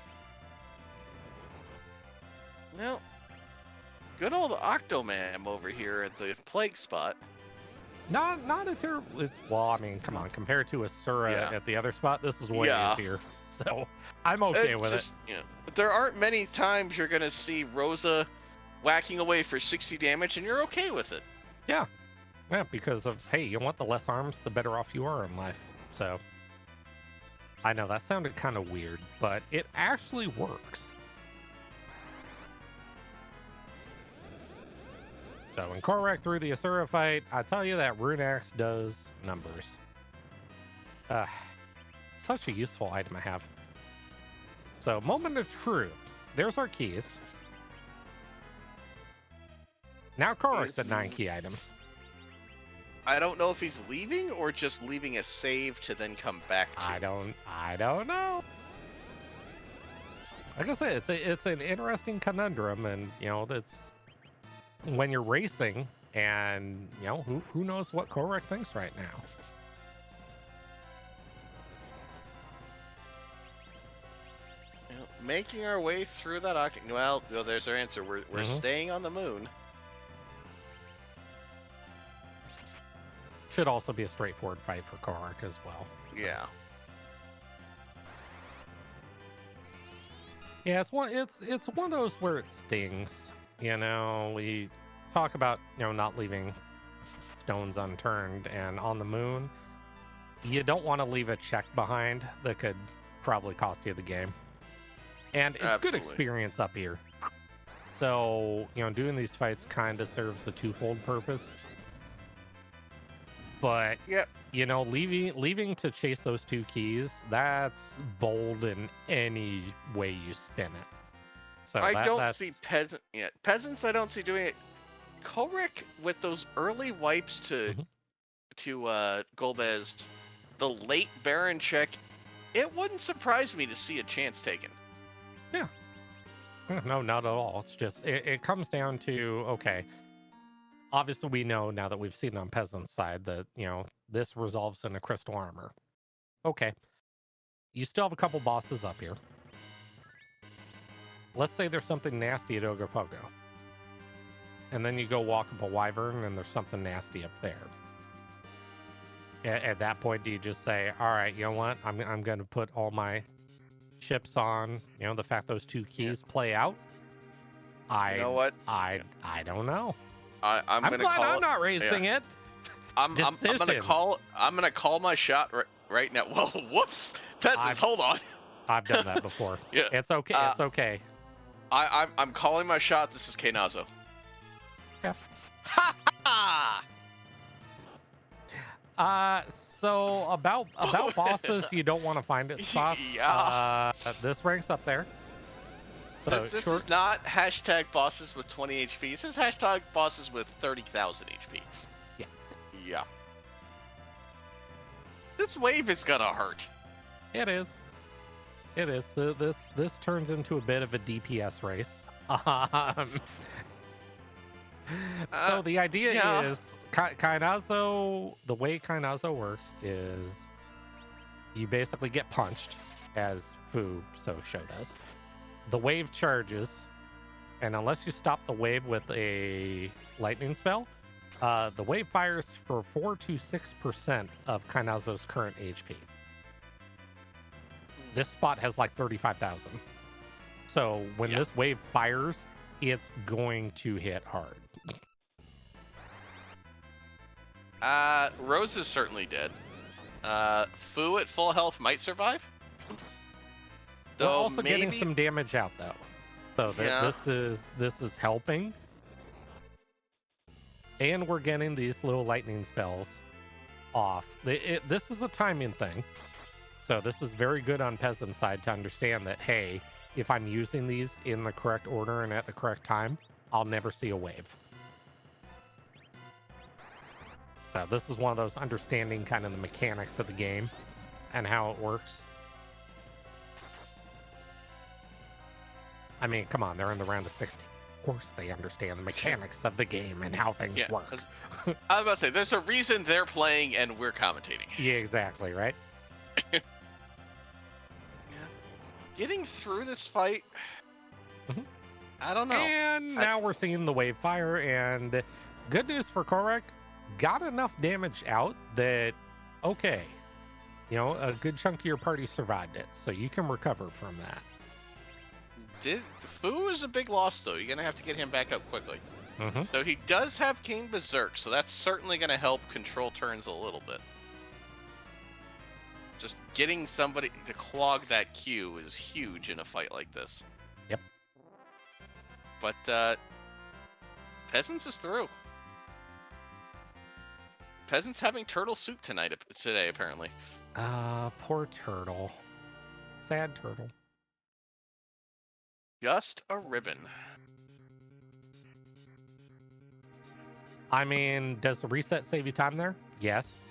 Well, good old Octomam over here at the plague spot. Not a terrible. Well, I mean, come on. Compared to Asura at the other spot, this is way easier. So I'm okay with it. You know, there aren't many times you're gonna see Rosa whacking away for 60 damage, and you're okay with it. Yeah, because of hey, you want the less arms, the better off you are in life. So I know that sounded kind of weird, but it actually works. So when Kohrek through the Asura fight, I tell you that Rune Axe does numbers. Such a useful item to have. So moment of truth. There's our keys. Now Kohrek's at 9 key items. I don't know if he's leaving or just leaving a save to then come back to. I don't know. Like I said, it's an interesting conundrum, and you know that's when you're racing, and you know who knows what Kohrek thinks right now. Making our way through that octane. Well, there's our answer. We're staying on the moon. Should also be a straightforward fight for Kohrek as well. Yeah. Yeah, it's one of those where it stings. You know, we talk about not leaving stones unturned, and on the moon, you don't want to leave a check behind that could probably cost you the game. And it's good experience up here. So, doing these fights kind of serves a twofold purpose. But, leaving to chase those 2 keys, that's bold in any way you spin it. So I don't see peasants. I don't see doing it. Kohrek with those early wipes to Golbez, the late Baron check, it wouldn't surprise me to see a chance taken. Yeah. No, not at all. It's just it comes down to okay. Obviously, we know now that we've seen on Peasant's side that this resolves in a crystal armor. Okay, you still have a couple bosses up here. Let's say there's something nasty at Ogopogo. And then you go walk up a wyvern and there's something nasty up there. At that point, do you just say, all right, you know what? I'm going to put all my chips on, the fact those 2 keys play out? You know what? I don't know. I'm glad I'm not racing it. I'm gonna call my shot right now. Whoa, whoops! Peasants, hold on. I've done that before. Yeah. It's okay. It's okay. I'm calling my shot. This is Knazo. Yeah. Ha ha! So about bosses you don't want to find at spots. Yeah. This ranks up there. So this is not hashtag bosses with 20 HP. This is hashtag bosses with 30,000 HP. Yeah. Yeah. This wave is gonna hurt. It is. It is. This turns into a bit of a DPS race. So the idea is Knazo, the way Knazo works is you basically get punched, as Fu Show does. The wave charges, and unless you stop the wave with a lightning spell, the wave fires for 4 to 6% of Knazo's current HP. This spot has like 35,000. So when this wave fires, it's going to hit hard. Rose is certainly dead. Fu at full health might survive. We're also getting some damage out though. So this is helping. And we're getting these little lightning spells off. This is a timing thing. So this is very good on Peasant's side to understand that, hey, if I'm using these in the correct order and at the correct time, I'll never see a wave. So this is one of those understanding kind of the mechanics of the game and how it works. I mean, come on, they're in the round of 16. Of course they understand the mechanics of the game and how things work. I was about to say, there's a reason they're playing and we're commentating. Yeah, exactly, right? Getting through this fight, I don't know. And now we're seeing the wave fire, and good news for Kohrek, got enough damage out that, okay, you know, a good chunk of your party survived it, so you can recover from that. Fu is a big loss, though. You're going to have to get him back up quickly. So he does have King Berserk, so that's certainly going to help control turns a little bit. Just getting somebody to clog that queue is huge in a fight like this. Yep. But Peasants is through. Peasants having turtle soup today, apparently. Poor turtle. Sad turtle. Just a ribbon. I mean, does the reset save you time there? Yes.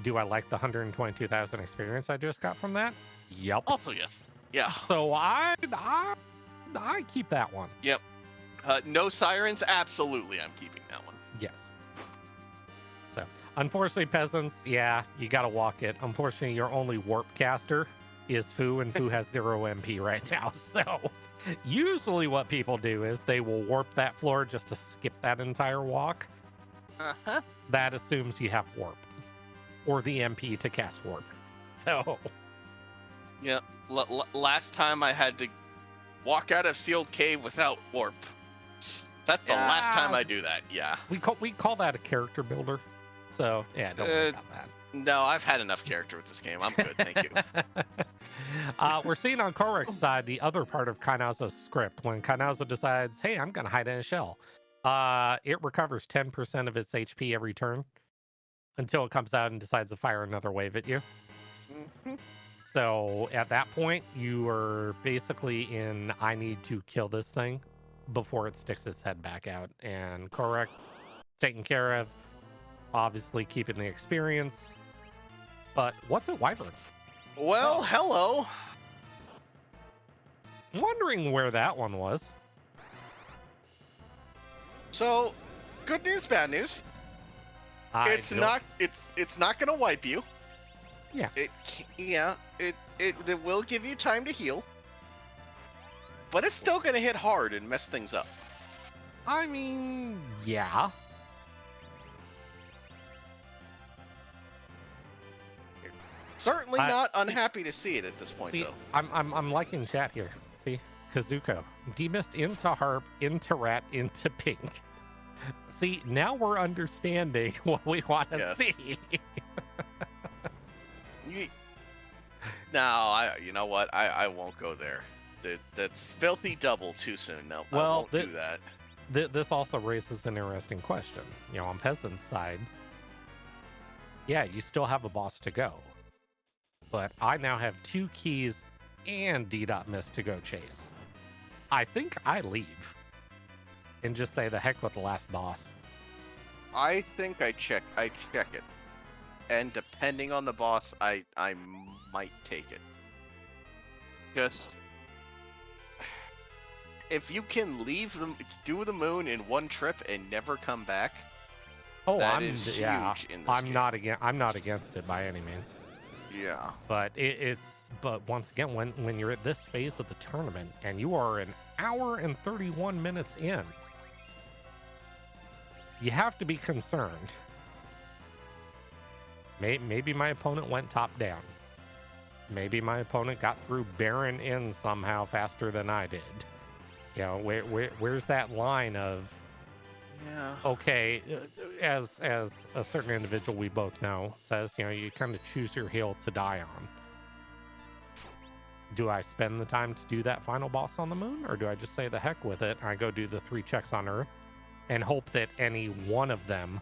Do I like the 122,000 experience I just got from that? Yep. Also, yes. Yeah. So I keep that one. Yep. No sirens? Absolutely, I'm keeping that one. Yes. So, unfortunately, Peasants, yeah, you gotta walk it. Unfortunately, your only warp caster is Fu, and Fu has 0 MP right now. So, usually what people do is they will warp that floor just to skip that entire walk. That assumes you have warp. Or the MP to cast warp. So... Yeah, last time I had to walk out of sealed cave without warp. That's the last time I do that, yeah. We call that a character builder. So, yeah, don't worry about that. No, I've had enough character with this game. I'm good, thank you. We're seeing on Kohrek's side the other part of Kainazo's script. When Kainazo decides, hey, I'm going to hide in a shell, it recovers 10% of its HP every turn until it comes out and decides to fire another wave at you. So at that point, you are basically in, I need to kill this thing before it sticks its head back out. And Kohrek, taken care of, obviously keeping the experience. But what's it, Wyvern? Well, hello. I'm wondering where that one was. So, good news, bad news. It's not going to wipe you. Yeah. It will give you time to heal. But it's still going to hit hard and mess things up. I mean, yeah. Certainly not unhappy to see it at this point, though. I'm liking chat here. See, Kazuko, demist into harp, into rat, into pink. See, now we're understanding what we want to see. No, you know what? I won't go there. That's filthy double too soon. No, I won't do that. This also raises an interesting question. You know, on Peasant's side, yeah, you still have a boss to go. But I now have 2 keys and D.Miss to go chase. I think I leave and just say the heck with the last boss. I think I check it. And depending on the boss, I might take it. Just if you can leave them, do the moon in one trip and never come back. Oh, that is huge in this game. I'm not against it by any means. Yeah. But but once again, when you're at this phase of the tournament and you are an hour and 31 minutes in, you have to be concerned. Maybe my opponent went top down. Maybe my opponent got through Baron in somehow faster than I did. You know, where's that line of, okay, as a certain individual we both know says, you know, you kind of choose your hill to die on. Do I spend the time to do that final boss on the moon, or do I just say the heck with it, I go do the 3 checks on Earth and hope that any one of them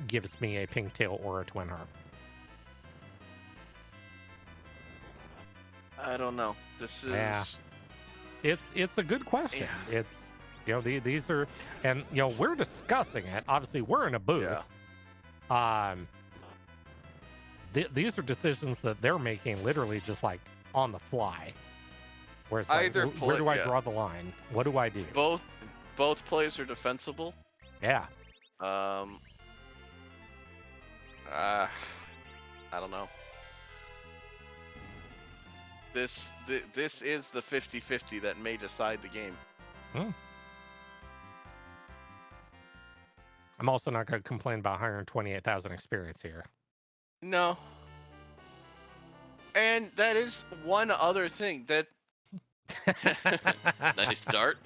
gives me a pink tail or a twin harp? I don't know. This is... Yeah. It's a good question. Yeah. It's, you know, these are, and, you know, we're discussing it. Obviously, we're in a booth. Yeah. These are decisions that they're making literally just like on the fly. Where it's like, where do I draw the line? What do I do? Both plays are defensible. Yeah. I don't know. This is the 50-50 that may decide the game. I'm also not going to complain about 128,000 experience here. No. And that is one other thing that... Nice start.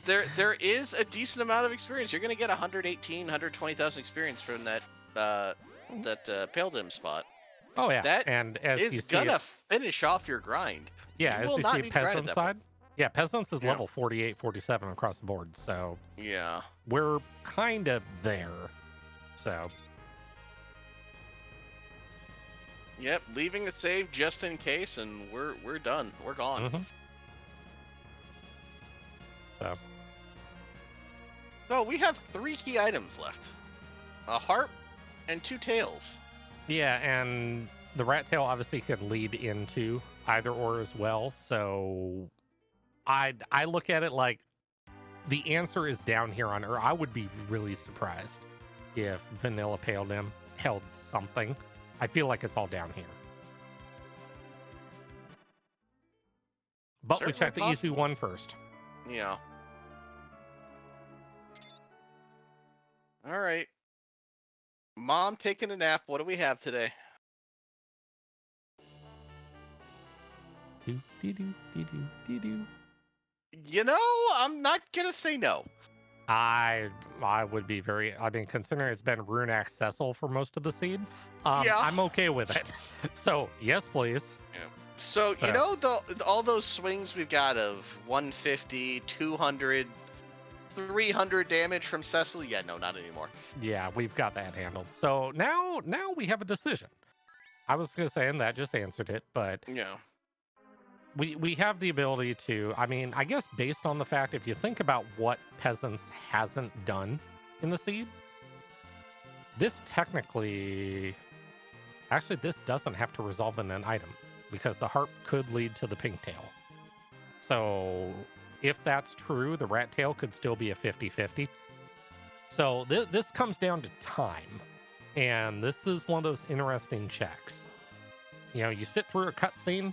There is a decent amount of experience. You're going to get 120,000 experience from that Pale Dim spot. Oh, yeah. That and as is you see going to finish off your grind. Yeah, as you see Peasants side. Yeah, Peasants is level 48, 47 across the board. So yeah, we're kind of there. So yep, leaving a save just in case, and we're done. We're gone. So we have 3 key items left: a harp and 2 tails. Yeah, and the rat tail obviously could lead into either or as well. So I look at it like the answer is down here on Earth. I would be really surprised if Vanilla Pale Dim held something. I feel like it's all down here. But certainly we checked the easy one first. Yeah. All right. Mom taking a nap. What do we have today? You know, I'm not gonna say no. I would be very. I mean, considering it's been Runac Cecil for most of the seed, I'm okay with it. So yes, please. Yeah. So you know all those swings we've got of 150, 200, 300 damage from Cecil. Yeah, no, not anymore. Yeah, we've got that handled. So now we have a decision. I was gonna say, and that just answered it, but yeah. We have the ability to, I mean, I guess based on the fact, if you think about what Peasants hasn't done in the seed, this technically, actually, this doesn't have to resolve in an item because the harp could lead to the pink tail. So if that's true, the rat tail could still be a 50-50. So this comes down to time. And this is one of those interesting checks. You know, you sit through a cutscene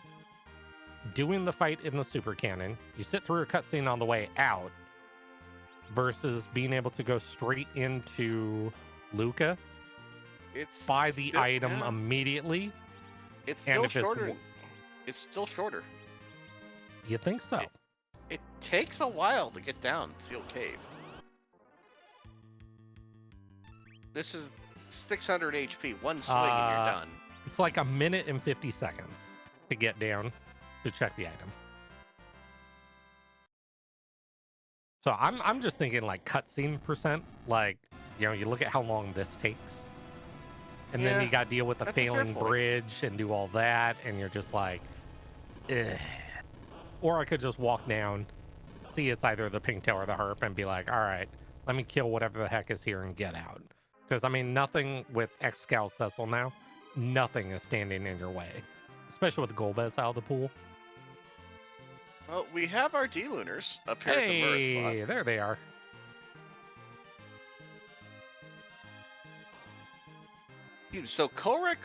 doing the fight in the super cannon, you sit through a cutscene on the way out versus being able to go straight into Luca, buy the item immediately. It's still shorter. It's still shorter. You think so? It takes a while to get down Sealed Cave. This is 600 HP, one swing and you're done. It's like 1 minute and 50 seconds to get down to check the item. So I'm just thinking like cutscene percent, like, you know, you look at how long this takes, and then you got to deal with the failing bridge and do all that, and you're just like, ugh. Or I could just walk down, see it's either the pink tail or the harp, and be like, all right, let me kill whatever the heck is here and get out. Because I mean, nothing with X-Scout Cecil now, nothing is standing in your way, especially with Golbez out of the pool. Well, we have our D-Lunars up here at the birth spot. There they are. Dude, so Kohrek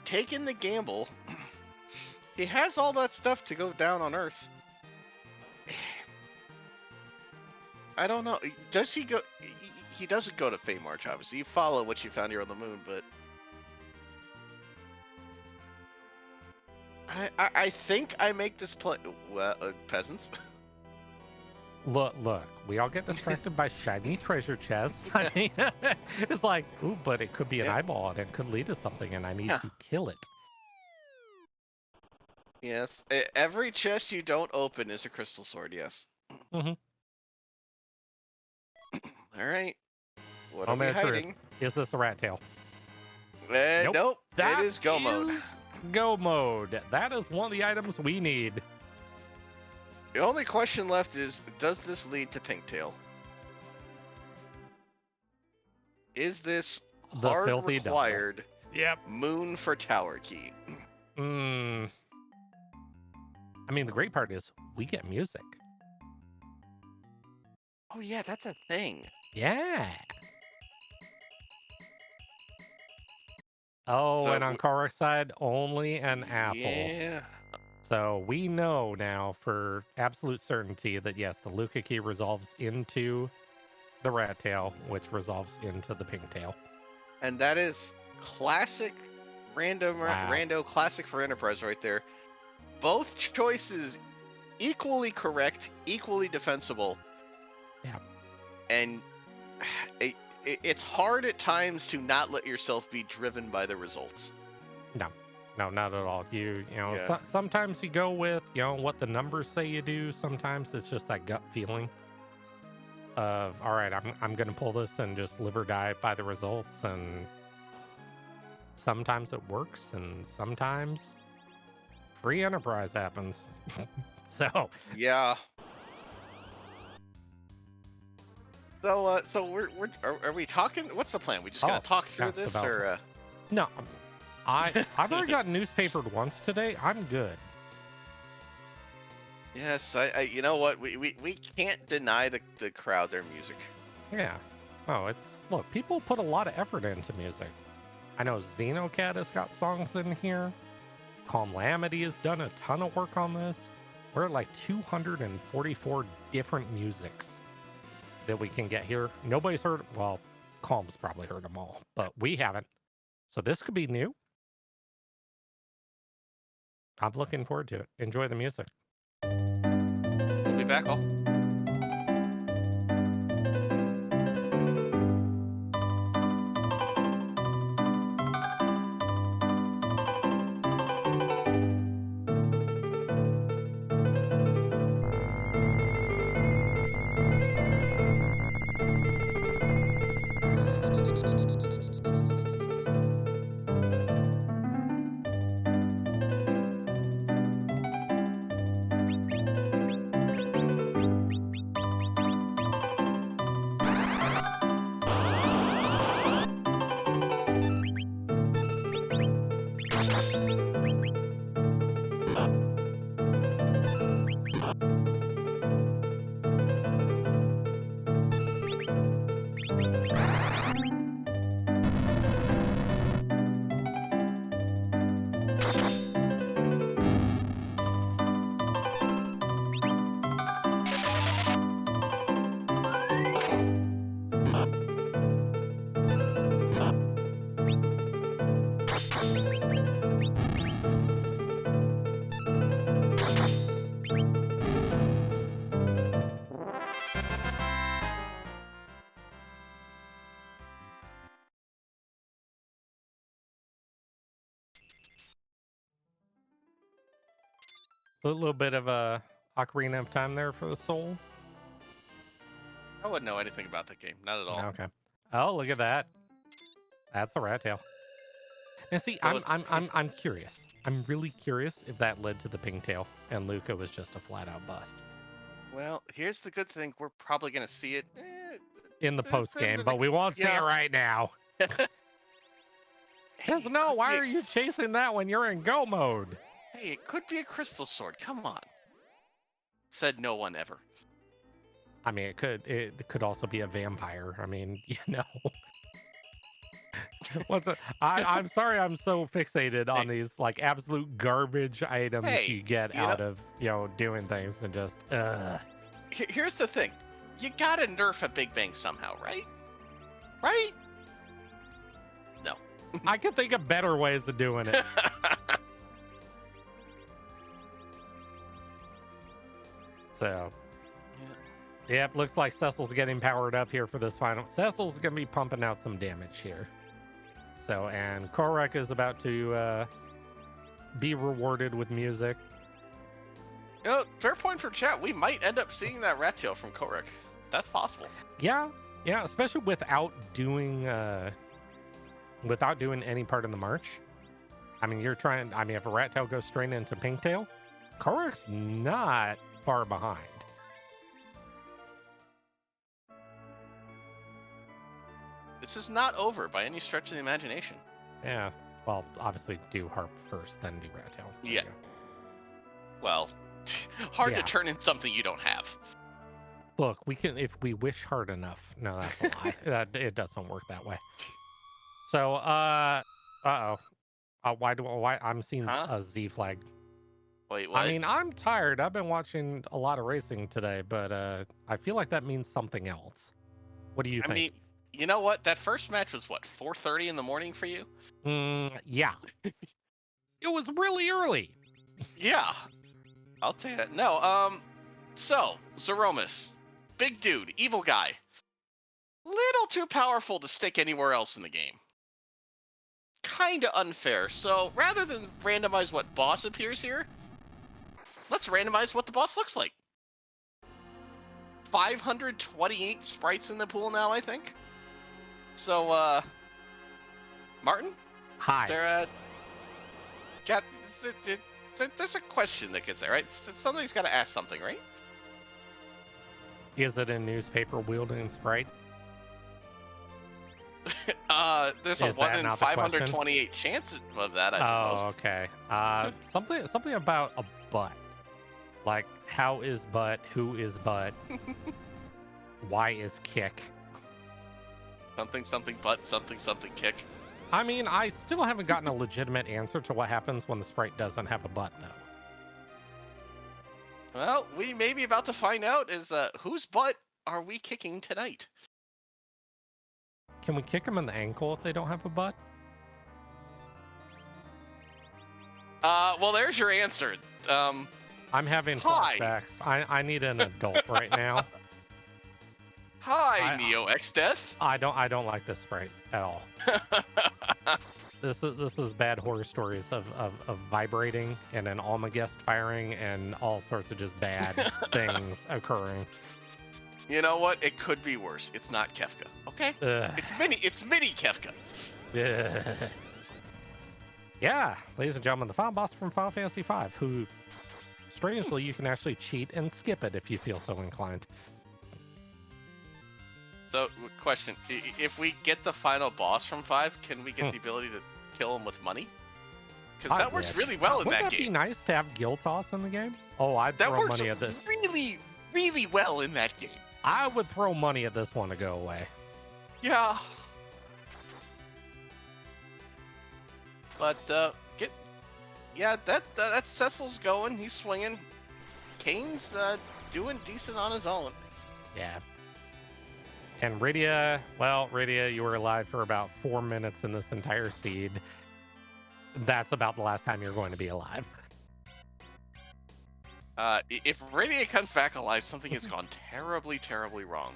taking the gamble. He has all that stuff to go down on Earth. I don't know. Does he go? He doesn't go to Fate March, obviously. You follow what you found here on the moon, but I think I make this play. Well, Peasants. Look, we all get distracted by shiny treasure chests. I mean, it's like, ooh, but it could be an eyeball and it could lead to something, and I need to kill it. Yes, every chest you don't open is a crystal sword. Yes. Mm-hmm. All right. What are we hiding? Is this a rat tail? Nope. It is go mode. Go mode. That is one of the items we need. The only question left is, does this lead to Pink Tail? Is this The Hard filthy required. double. Yep. Moon for tower key. I mean, the great part is we get music. Oh yeah, that's a thing. Yeah. Oh, So and on Kohrek's side, only an apple. Yeah. So we know now for absolute certainty that yes, the Luca key resolves into the rat tail, which resolves into the pigtail. And that is classic rando classic for Enterprise right there. Both choices equally correct, equally defensible. Yeah. And it's hard at times to not let yourself be driven by the results. No, not at all. You know, Yeah. sometimes you go with, what the numbers say you do. Sometimes it's just that gut feeling of, all right, I'm going to pull this and just live or die by the results. And sometimes it works, and sometimes free Enterprise happens. So Yeah. So are we talking? What's the plan? We just gonna talk through this, or? No, I've already got newspapered once today. I'm good. Yes, I you know what? We can't deny the crowd their music. Yeah. Oh, look, people put a lot of effort into music. I know Xenocat has got songs in here. Calamity has done a ton of work on this. We're at like 244 different musics that we can get here. Nobody's heard, well, Calm's probably heard them all, but we haven't. So this could be new. I'm looking forward to it. Enjoy the music. We'll be back all. A little bit of a Ocarina of Time there for the soul. I wouldn't know anything about that game, not at all. Okay. Oh, look at that. That's a rat tail. Now, see, So I'm curious. I'm really curious if that led to the pigtail and Luca was just a flat out bust. Well, here's the good thing: we're probably gonna see it in the post game, but we won't see it right now. Because no, why are you chasing that when you're in go mode? Hey, it could be a crystal sword. Come on. Said no one ever. I mean, it could also be a vampire. I mean, I'm sorry I'm so fixated on these like absolute garbage items you get out of, doing things and just Here's the thing. You gotta nerf a Big Bang somehow, right? Right? No. I can think of better ways of doing it. So, yep, looks like Cecil's getting powered up here for this final. Cecil's going to be pumping out some damage here. So, and Kohrek is about to be rewarded with music. Fair point for chat. We might end up seeing that rat tail from Kohrek. That's possible. Yeah, especially without doing any part of the march. I mean, if a rat tail goes straight into Pinktail, Kohrek's not far behind. This is not over by any stretch of the imagination. Yeah. Well, obviously do harp first, then do rat tail. There Yeah. you go. Well, hard Yeah. to turn in something you don't have. Look, we can if we wish hard enough. No, that's a lie. It doesn't work that way. So, uh-oh. Why I'm seeing Huh? a Z flag. Wait, what? I mean, I'm tired. I've been watching a lot of racing today, but I feel like that means something else. What do you I think? mean, you know what? That first match was what, 4:30 in the morning for you? Yeah. It was really early. Yeah, I'll take that. No, so Zeromus, big dude, evil guy, little too powerful to stick anywhere else in the game. Kinda unfair. So rather than randomize what boss appears here, let's randomize what the boss looks like. 528 sprites in the pool now, I think. So, Martin? Hi. There's a question that gets there, right? Somebody's got to ask something, right? Is it a newspaper wielding sprite? There's Is a 1 that in not the question? 528 chance of that, I suppose. Oh, okay. Something about a butt. Like, how is butt? Who is butt? Why is kick? Something butt, something kick. I mean, I still haven't gotten a legitimate answer to what happens when the sprite doesn't have a butt, though. Well, we may be about to find out is whose butt are we kicking tonight? Can we kick them in the ankle if they don't have a butt? Well, there's your answer. I'm having Hi. flashbacks. I need an adult right now. Hi, Neo X Death. I don't like this sprite at all. This is bad horror stories of vibrating and an Almagest firing and all sorts of just bad things occurring. You know what? It could be worse. It's not Kefka. Okay? Ugh. It's mini Kefka. Ugh. Yeah, ladies and gentlemen, the final boss from Final Fantasy V, who strangely you can actually cheat and skip it if you feel so inclined. So, question: if we get the final boss from 5, can we get the ability to kill him with money? Because that works really well in Wouldn't that that game. be nice to have guild toss in the game? Oh, I'd That throw works money at this. really, really well in that game. I would throw money at this one to go away. Yeah. But that Cecil's going. He's swinging. Kane's doing decent on his own. Yeah. And Rydia, you were alive for about 4 minutes in this entire seed. That's about the last time you're going to be alive. If Rydia comes back alive, something has gone terribly, terribly wrong.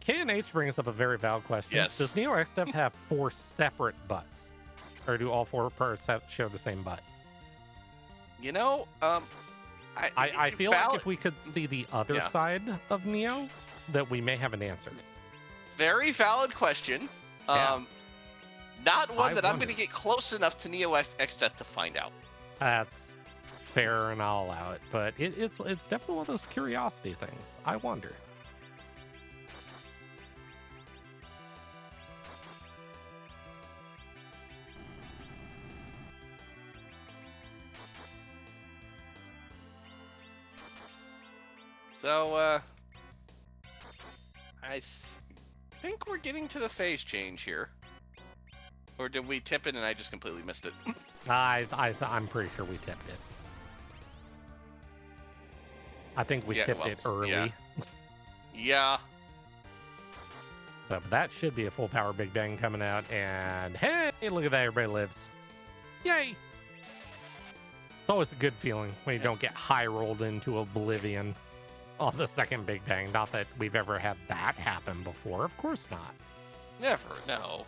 K&H brings up a very valid question. Yes. Does Neo X Dev have 4 separate butts? Or do all 4 parts share the same butt? You know, I feel like if we could see the other side of Neo, that we may have an answer. Very valid question. Yeah. Not one that I'm going to get close enough to Neo X Death to find out. That's fair, and I'll allow it. But it's definitely one of those curiosity things. I wonder. So, I think we're getting to the phase change here. Or did we tip it and I just completely missed it? I'm pretty sure we tipped it. I think we tipped it early. Yeah. Yeah. So but that should be a full power Big Bang coming out. And hey, look at that. Everybody lives. Yay. It's always a good feeling when you don't get high rolled into oblivion on the second Big Bang. Not that we've ever had that happen before. Of course not. Never, no.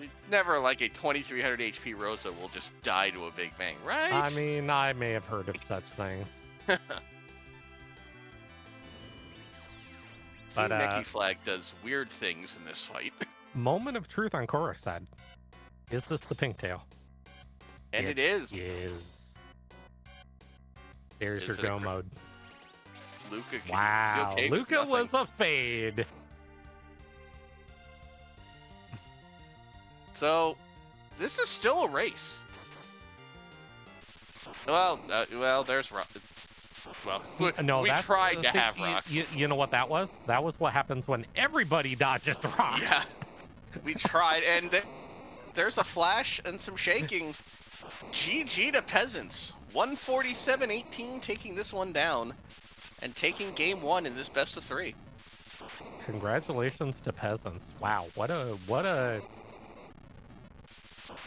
It's never like a 2300 HP Rosa will just die to a Big Bang, right? I mean, I may have heard of such things. See, Mickey Flag does weird things in this fight. Moment of truth on Kohrek's side. Is this the pink tail? And it is. Is. There's your go mode. Luca. Wow. Okay Luca was a fade. So, this is still a race. Well, there's rock. Well, No, we that's tried to see, have rocks. You know what that was? That was what happens when everybody dodges rocks. Yeah, we tried, and there's a flash and some shaking. GG to Peasants. 147-18, taking this one down, and taking game 1 in this best of 3. Congratulations to Peasants. Wow, what a.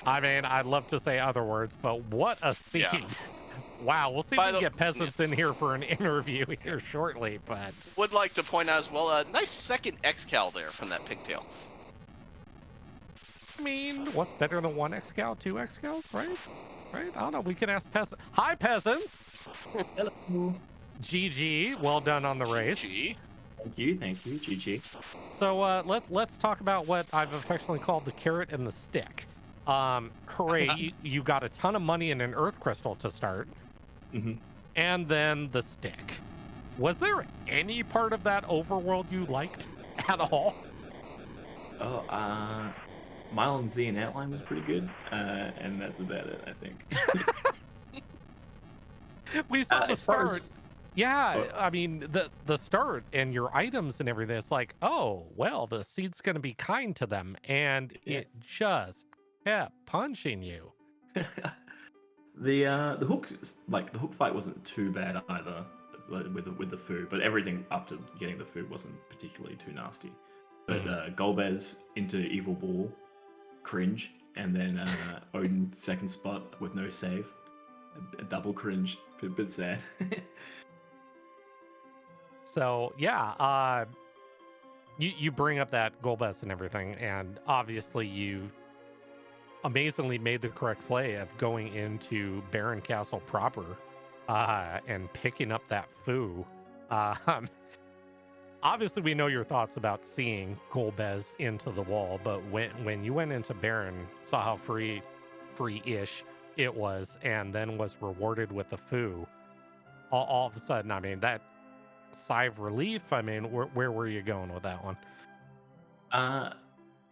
I mean, I'd love to say other words, but what a seed. Yeah. Wow, we'll see if we can get Peasants in here for an interview here shortly, but... Would like to point out as well, a nice second X-Cal there from that pigtail. I mean, what's better than 1 X-Cal, 2 X-Cals, right? Right? I don't know, we can ask Peasants. Hi, Peasants! Hello. GG, well done on the race. GG. Thank you, GG. So let's talk about what I've affectionately called the carrot and the stick. Hooray, you got a ton of money in an earth crystal to start. Mm-hmm. And then the stick. Was there any part of that overworld you liked at all? Oh, Mile Z and Outline was pretty good, and that's about it, I think. We saw the as far start. as- Yeah, I mean, the start and your items and everything, it's like, oh, well, the seed's going to be kind to them. And it just kept punching you. The hook, like the hook fight wasn't too bad either with the food, but everything after getting the food wasn't particularly too nasty. But Golbez into Evil Ball, cringe, and then Odin second spot with no save, a double cringe, a bit sad. So yeah, you bring up that Golbez and everything, and obviously you amazingly made the correct play of going into Baron Castle proper and picking up that foo. Obviously, we know your thoughts about seeing into the wall, but when you went into Baron, saw how free-ish it was, and then was rewarded with the foo, all of a sudden, I mean, that sigh of relief, I mean, where were you going with that one?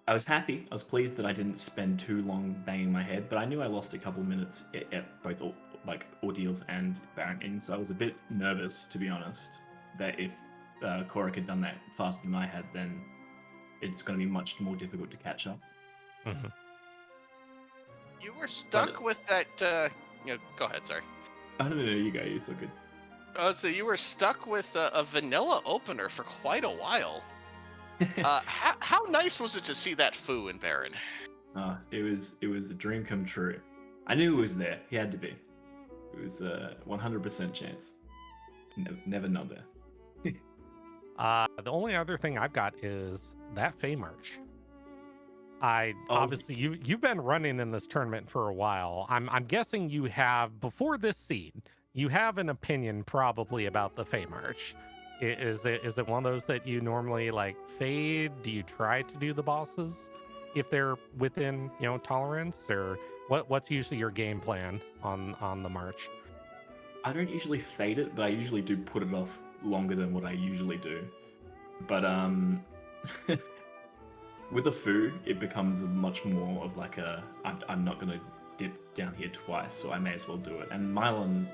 I was happy. I was pleased that I didn't spend too long banging my head, but I knew I lost a couple minutes at both like ordeals and Baron, so I was a bit nervous, to be honest, that if Kohrek had done that faster than I had, then it's going to be much more difficult to catch up. Mm-hmm. You were stuck with that. Go ahead. Sorry. Oh, no, you go. It's all good. Oh, so you were stuck with a vanilla opener for quite a while. How nice was it to see that foo in Baron? It was a dream come true. I knew it was there. He had to be. It was a 100% chance. Never not there. The only other thing I've got is that Fey March. Obviously you've been running in this tournament for a while. I'm guessing you have, before this seed, you have an opinion probably about the Fey March. Is it one of those that you normally like fade? Do you try to do the bosses if they're within tolerance, or what's usually your game plan on the march? I don't usually fade it, but I usually do put it off longer than what I usually do. But with the food, it becomes much more of like I'm not gonna dip down here twice, so I may as well do it. And Mylon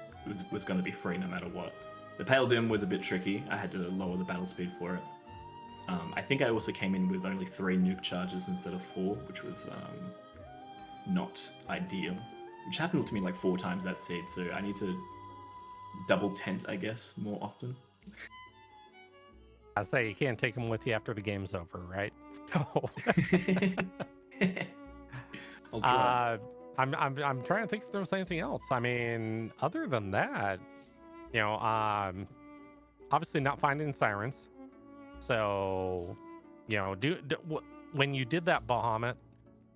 was going to be free no matter what. The Pale Doom was a bit tricky. I had to lower the battle speed for it. I think I also came in with only 3 nuke charges instead of 4, which was not ideal. Which happened to me like 4 times that seed, so I need to double tent, I guess, more often. I say you can't take them with you after the game's over, right? So I'll try. I'm trying to think if there was anything else. I mean, other than that, obviously not finding sirens. So, when you did that Bahamut,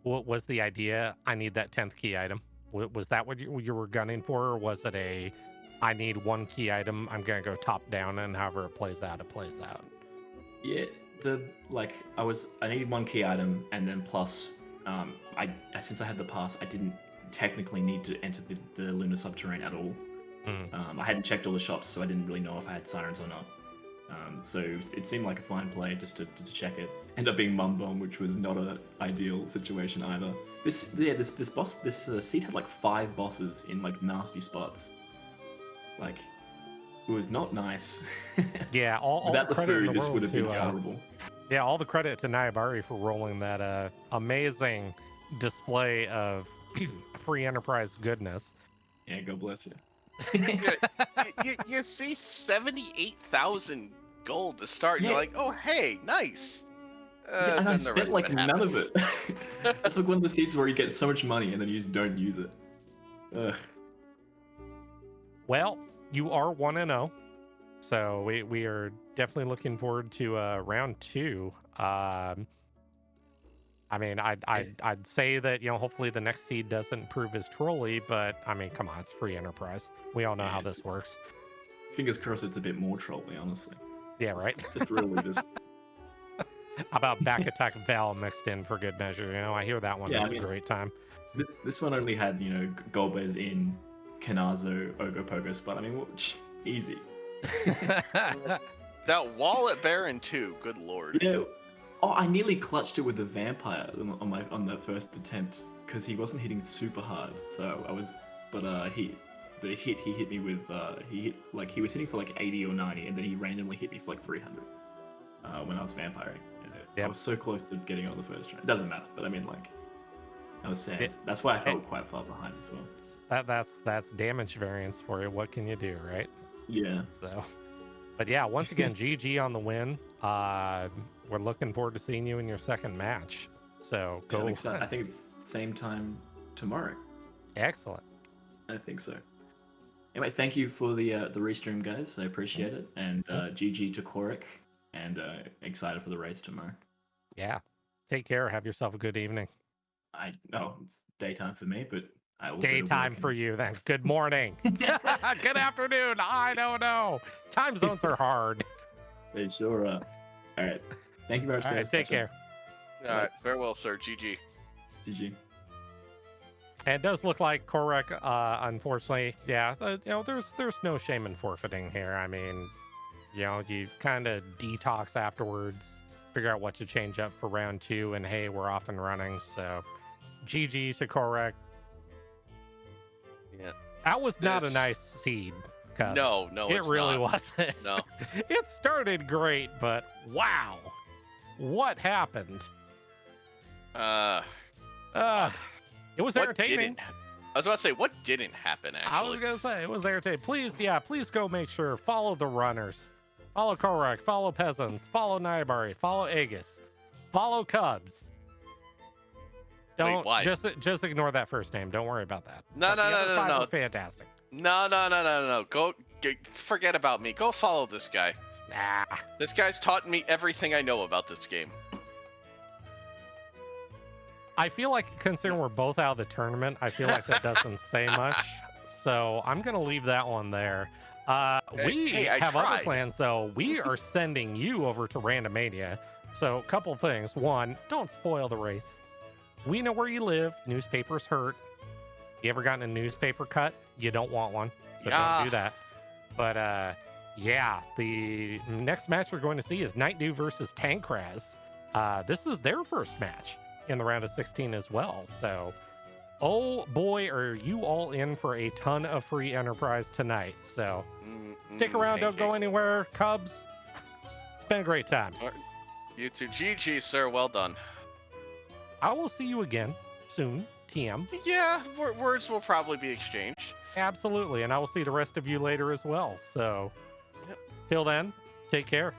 what was the idea? I need that 10th key item. Was that what you were gunning for, or was it I need 1 key item, I'm gonna go top down, and however it plays out, it plays out? Yeah, I needed 1 key item, and then plus, since I had the pass, I didn't technically need to enter the Lunar Subterrane at all. I hadn't checked all the shops, so I didn't really know if I had sirens or not. So it seemed like a fine play just to check it. End up being Mum Bomb, which was not an ideal situation either. This seed had like 5 bosses in like nasty spots. Like, it was not nice. Yeah, all without the the credit in food, the this world would have been to, horrible. Yeah, all the credit to Nayabari for rolling that amazing display of free enterprise goodness. Yeah, God bless you. You see 78,000 gold to start, and you're like, oh, hey, nice. Yeah, and I then the spent rest of like it none of happens. it. That's like one of the seeds where you get so much money and then you just don't use it. Ugh. Well, you are 1-0, so we are definitely looking forward to round 2. I mean, I'd say that, you know, hopefully the next seed doesn't prove as trolly, but I mean, come on, it's free enterprise. We all know how this works. Fingers crossed it's a bit more trolly, honestly. Yeah, right. Just really just. How about back attack Val mixed in for good measure? You know, I hear that one is a great time. This one only had, you know, Golbez in Kanazo, Ogopogo spot. I mean, easy. That wall at Baron too, good lord. Yeah. Oh, I nearly clutched it with the vampire on that first attempt because he wasn't hitting super hard. So I was, but he hit me with he was hitting for like 80 or 90, and then he randomly hit me for like 300 when I was vampiring. I was so close to getting on the first try. It doesn't matter, but I mean, like, I was sad. That's why I felt quite far behind as well. That's damage variance for you. What can you do, right? Yeah. So, but yeah, once again, GG on the win. We're looking forward to seeing you in your second match. So go. Yeah, I think it's the same time tomorrow. Excellent. I think so. Anyway, thank you for the restream, guys. I appreciate it. And GG to Kohrek, and excited for the race tomorrow. Yeah. Take care. Have yourself a good evening. It's daytime for me, but I will. Daytime for you then. Good morning. Good afternoon. I don't know. Time zones are hard. They sure are. All right. Thank you very much, guys. All right, take care. All right. Farewell, sir. GG. GG. And it does look like Kohrek, unfortunately, yeah, you know, there's no shame in forfeiting here. I mean, you know, you kind of detox afterwards, figure out what to change up for round 2, and hey, we're off and running. So, GG to Kohrek. Yeah. That was not a nice seed. No, it really wasn't. No. It started great, but wow, what happened? It was entertaining. I was about to say, what didn't happen, actually? I was going to say, it was entertaining. Please go make sure, follow the runners. Follow Kohrek, follow Peasants, follow Nayabari, follow Aegis, follow Cubs. Don't, why? Just ignore that first name. Don't worry about that. No. Fantastic. No. Forget about me. Go follow this guy. Nah. This guy's taught me everything I know about this game. I feel like, considering we're both out of the tournament, I feel like that doesn't say much. So I'm going to leave that one there. We have other plans, though. We are sending you over to Randomania. So a couple things. One, don't spoil the race. We know where you live. Newspapers hurt. You ever gotten a newspaper cut? You don't want one. So don't do that. But the next match we're going to see is Night Dew versus Pancraz. This is their first match in the round of 16 as well. So, oh boy, are you all in for a ton of free enterprise tonight. So stick around, don't go anywhere. Cubs, it's been a great time. You too. GG, sir. Well done. I will see you again soon, TM. Yeah, words will probably be exchanged. Absolutely, and I will see the rest of you later as well. So, till then, take care.